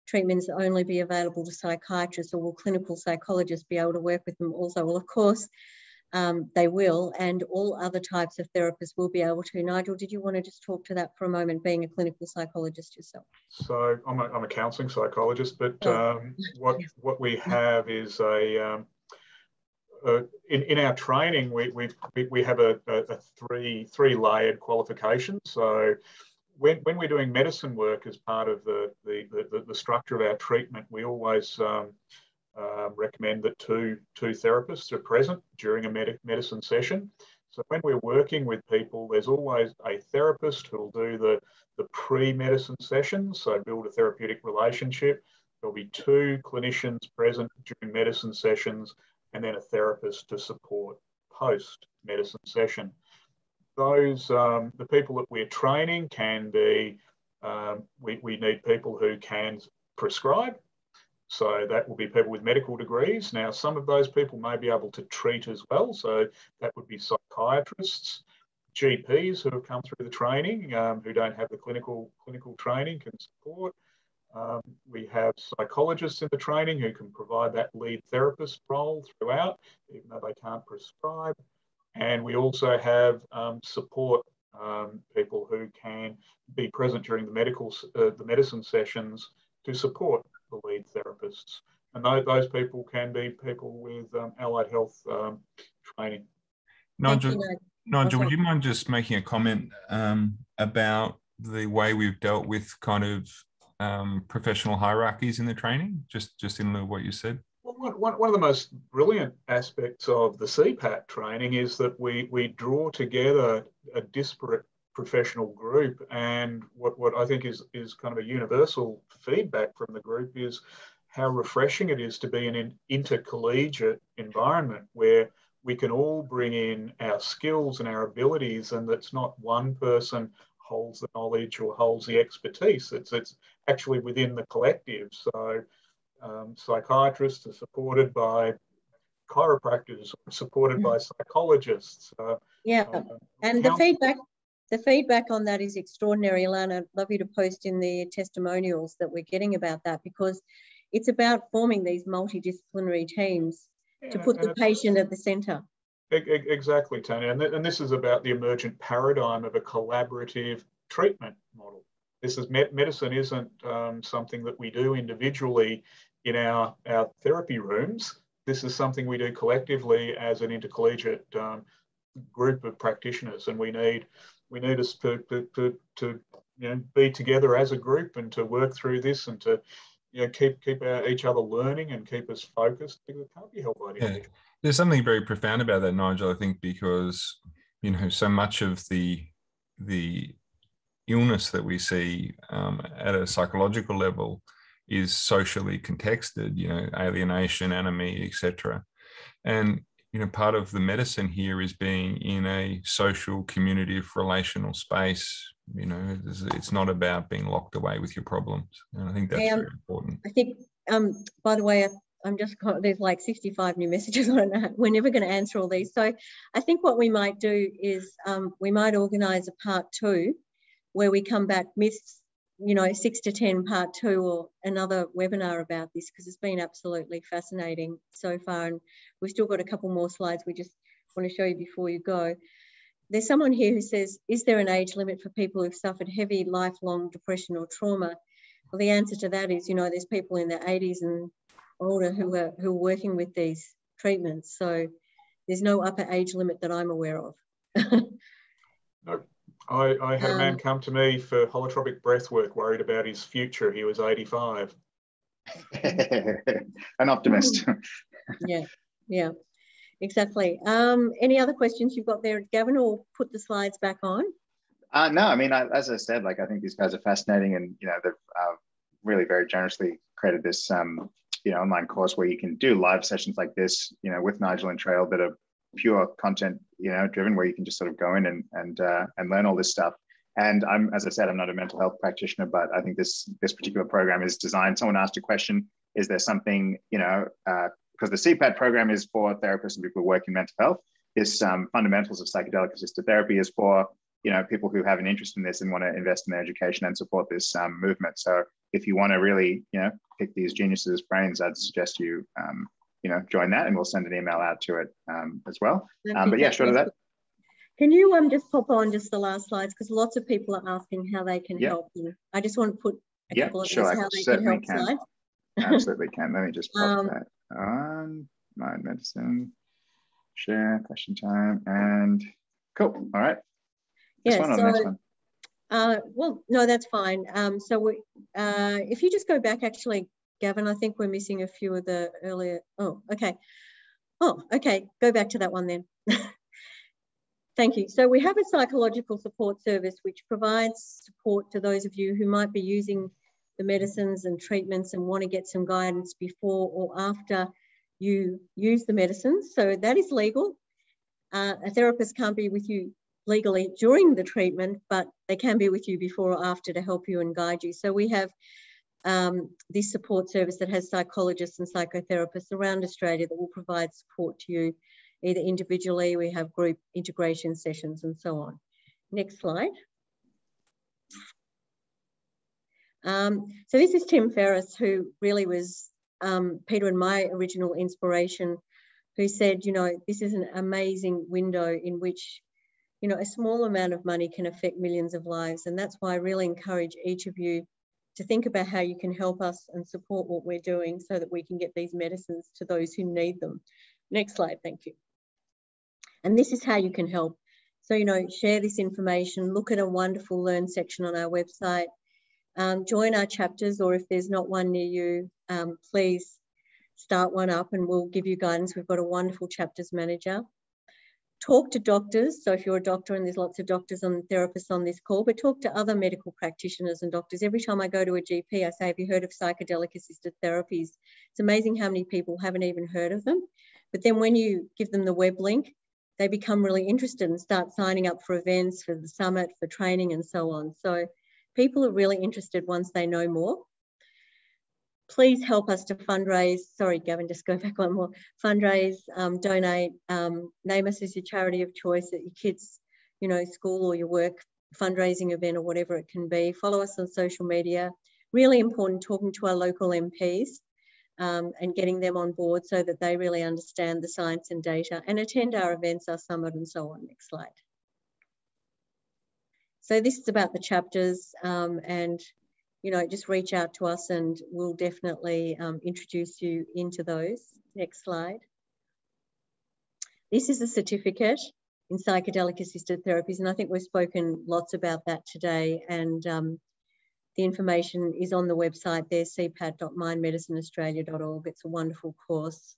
treatments only be available to psychiatrists, or will clinical psychologists be able to work with them also? Well, of course, they will, and all other types of therapists will be able to. Nigel, did you want to just talk to that for a moment, being a clinical psychologist yourself? So I'm a counselling psychologist, but what we have is in our training, we have a three layered qualification. So when we're doing medicine work as part of the structure of our treatment, we always recommend that two therapists are present during a medicine session. So when we're working with people, there's always a therapist who will do the pre-medicine sessions, so build a therapeutic relationship. There'll be two clinicians present during medicine sessions, and then a therapist to support post-medicine session. Those, the people that we're training can be, we need people who can prescribe. So that will be people with medical degrees. Now, some of those people may be able to treat as well. So that would be psychiatrists, GPs who have come through the training, who don't have the clinical training can support. We have psychologists in the training who can provide that lead therapist role throughout, even though they can't prescribe. And we also have support people who can be present during the medicine sessions to support the lead therapists. And those people can be people with allied health training. Nigel, would you mind just making a comment about the way we've dealt with kind of professional hierarchies in the training, just in lieu of what you said? Well, one of the most brilliant aspects of the CPAT training is that we draw together a disparate professional group, and what I think is kind of a universal feedback from the group is how refreshing it is to be in an intercollegiate environment where we can all bring in our skills and our abilities, and that's not one person holds the knowledge or holds the expertise. It's actually within the collective. So psychiatrists are supported by chiropractors, supported by psychologists. And the feedback on that is extraordinary, Alana. I'd love you to post in the testimonials that we're getting about that, because it's about forming these multidisciplinary teams to put the patient at the centre. Exactly, Tony. And this is about the emergent paradigm of a collaborative treatment model. This is medicine isn't something that we do individually in our therapy rooms. This is something we do collectively as an intercollegiate group of practitioners, and we need us to be together as a group and to work through this and to keep each other learning and keep us focused, because it can't be held by the individual. There's something very profound about that, Nigel, I think, because so much of the illness that we see at a psychological level is socially contexted, alienation, anomie, etc. And part of the medicine here is being in a social, communicative, relational space. It's not about being locked away with your problems. And I think that's very important. I think, by the way, there's like 65 new messages on that. We're never going to answer all these. So I think what we might do is we might organise a part 2 where we come back 6 to 10 part 2 or another webinar about this, because it's been absolutely fascinating so far. And we've still got a couple more slides we just want to show you before you go. There's someone here who says, is there an age limit for people who've suffered heavy lifelong depression or trauma? Well, the answer to that is, there's people in their 80s and older who are working with these treatments. So there's no upper age limit that I'm aware of. No. I had a man come to me for holotropic breath work, worried about his future. He was 85. An optimist. Yeah, exactly. Any other questions you've got there, Gavin, or put the slides back on? No, I mean, as I said, I think these guys are fascinating, and they've really very generously created this online course where you can do live sessions like this, with Nigel and Tra-ill, that are pure content, driven, where you can just sort of go in and learn all this stuff. And as I said, I'm not a mental health practitioner, but I think this particular program is designed. Someone asked a question: is there something, because the CPAT program is for therapists and people who work in mental health. This fundamentals of psychedelic-assisted therapy is for people who have an interest in this and want to invest in their education and support this movement. So if you want to really pick these geniuses' brains, I'd suggest you join that, and we'll send an email out to it as well. But yeah, short of that. Can you just pop on just the last slides, because lots of people are asking how they can help you. I just want to put a couple of these how they can help slides. Absolutely can. Let me just pop that on. Mind medicine. share, question time, and cool. All right. Yeah, this one or the next one? Well, no, that's fine. So if you just go back, actually, Gavin, I think we're missing a few of the earlier. Oh, okay. Oh, okay. Go back to that one then. Thank you. So we have a psychological support service which provides support to those of you who might be using the medicines and treatments and want to get some guidance before or after you use the medicines. So that is legal. A therapist can't be with you legally during the treatment, but they can be with you before or after to help you and guide you. So we have this support service that has psychologists and psychotherapists around Australia that will provide support to you either individually. We have group integration sessions and so on. Next slide. So this is Tim Ferriss, who really was Peter and my original inspiration, who said, you know, this is an amazing window in which, you know, a small amount of money can affect millions of lives. And that's why I really encourage each of you to think about how you can help us and support what we're doing so that we can get these medicines to those who need them. Next slide, thank you. And this is how you can help. So, you know, share this information, look at a wonderful Learn section on our website, join our chapters, or if there's not one near you, please start one up and we'll give you guidance. We've got a wonderful chapters manager. Talk to doctors. So if you're a doctor, and there's lots of doctors and therapists on this call, but talk to other medical practitioners and doctors. Every time I go to a GP, I say, have you heard of psychedelic-assisted therapies? It's amazing how many people haven't even heard of them. But then when you give them the web link, they become really interested and start signing up for events, for the summit, for training and so on. So people are really interested once they know more. Please help us to fundraise. Sorry, Gavin, just go back one more. Fundraise, donate, name us as your charity of choice at your kids', you know, school or your work fundraising event or whatever it can be. Follow us on social media. Really important talking to our local MPs and getting them on board so that they really understand the science and data, and attend our events, our summit and so on. Next slide. So this is about the chapters and, you know, just reach out to us and we'll definitely introduce you into those. Next slide. This is a certificate in psychedelic-assisted therapies, and I think we've spoken lots about that today, and the information is on the website there, cpat.mindmedicineaustralia.org. It's a wonderful course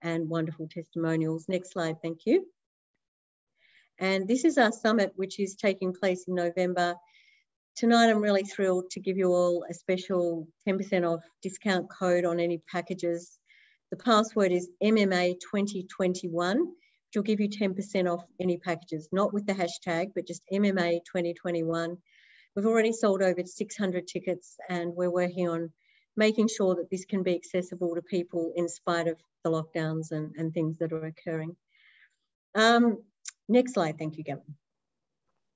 and wonderful testimonials. Next slide, thank you. And this is our summit, which is taking place in November. Tonight, I'm really thrilled to give you all a special 10% off discount code on any packages. The password is MMA2021, which will give you 10% off any packages, not with the hashtag, but just MMA2021. We've already sold over 600 tickets and we're working on making sure that this can be accessible to people in spite of the lockdowns and things that are occurring. Next slide, thank you, Gavin.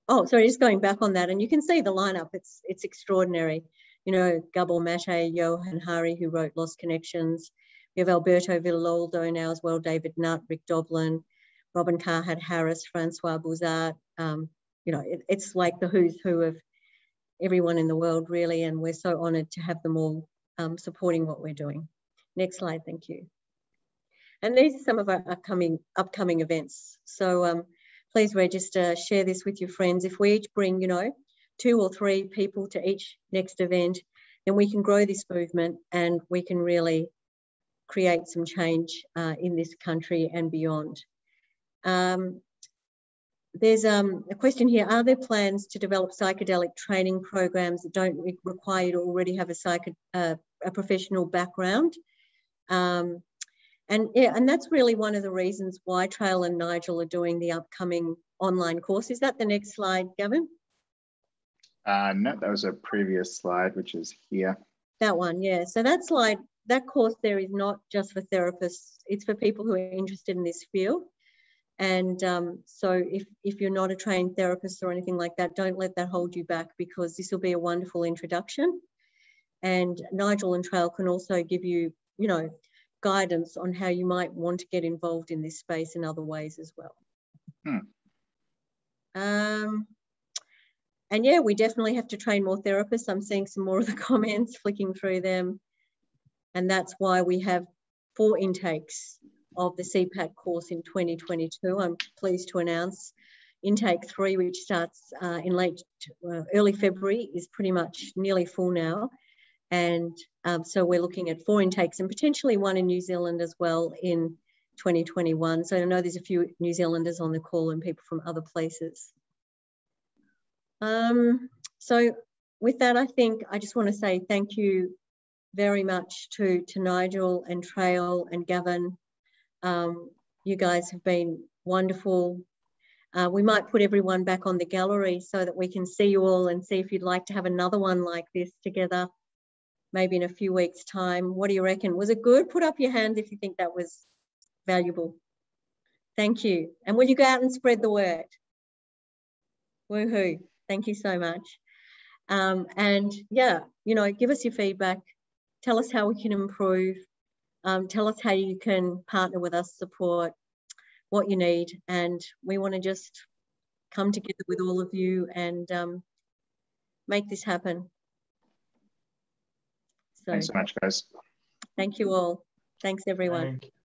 Oh, sorry, just going back on that, and you can see the lineup. It's extraordinary. You know, Gabor Mate, Johan Hari, who wrote Lost Connections. We have Alberto Villoldo now as well, David Nutt, Rick Doblin, Robin Carhart Harris, Francois Bouzard. You know, it's like the who's who of everyone in the world, really, and we're so honoured to have them all supporting what we're doing. Next slide, thank you. And these are some of our upcoming events. So please register, share this with your friends. If we each bring, you know, 2 or 3 people to each next event, then we can grow this movement and we can really create some change in this country and beyond. There's a question here. Are there plans to develop psychedelic training programs that don't require you to already have a professional background? And that's really one of the reasons why Tra-ill and Nigel are doing the upcoming online course. Is that the next slide, Gavin? No, that was a previous slide, which is here. That one, yeah. So that slide, that course there is not just for therapists. It's for people who are interested in this field. And so if you're not a trained therapist or anything like that, don't let that hold you back, because this will be a wonderful introduction. And Nigel and Tra-ill can also give you, you know, guidance on how you might want to get involved in this space in other ways as well. And yeah, we definitely have to train more therapists. I'm seeing some more of the comments, flicking through them. And that's why we have 4 intakes of the CPAC course in 2022. I'm pleased to announce intake 3, which starts in early February, is pretty much nearly full now. And so we're looking at 4 intakes and potentially 1 in New Zealand as well in 2021. So I know there's a few New Zealanders on the call and people from other places. So with that, I think I just want to say thank you very much to Nigel and Tra-ill and Gavin. You guys have been wonderful. We might put everyone back on the gallery so that we can see you all and see if you'd like to have another one like this together, maybe in a few weeks' time. What do you reckon? Was it good? Put up your hands if you think that was valuable. Thank you. And will you go out and spread the word? Woohoo. Thank you so much. And yeah, you know, give us your feedback. Tell us how we can improve. Tell us how you can partner with us, support what you need. And we want to just come together with all of you and make this happen. So, thanks so much, guys. Thank you all. Thanks, everyone.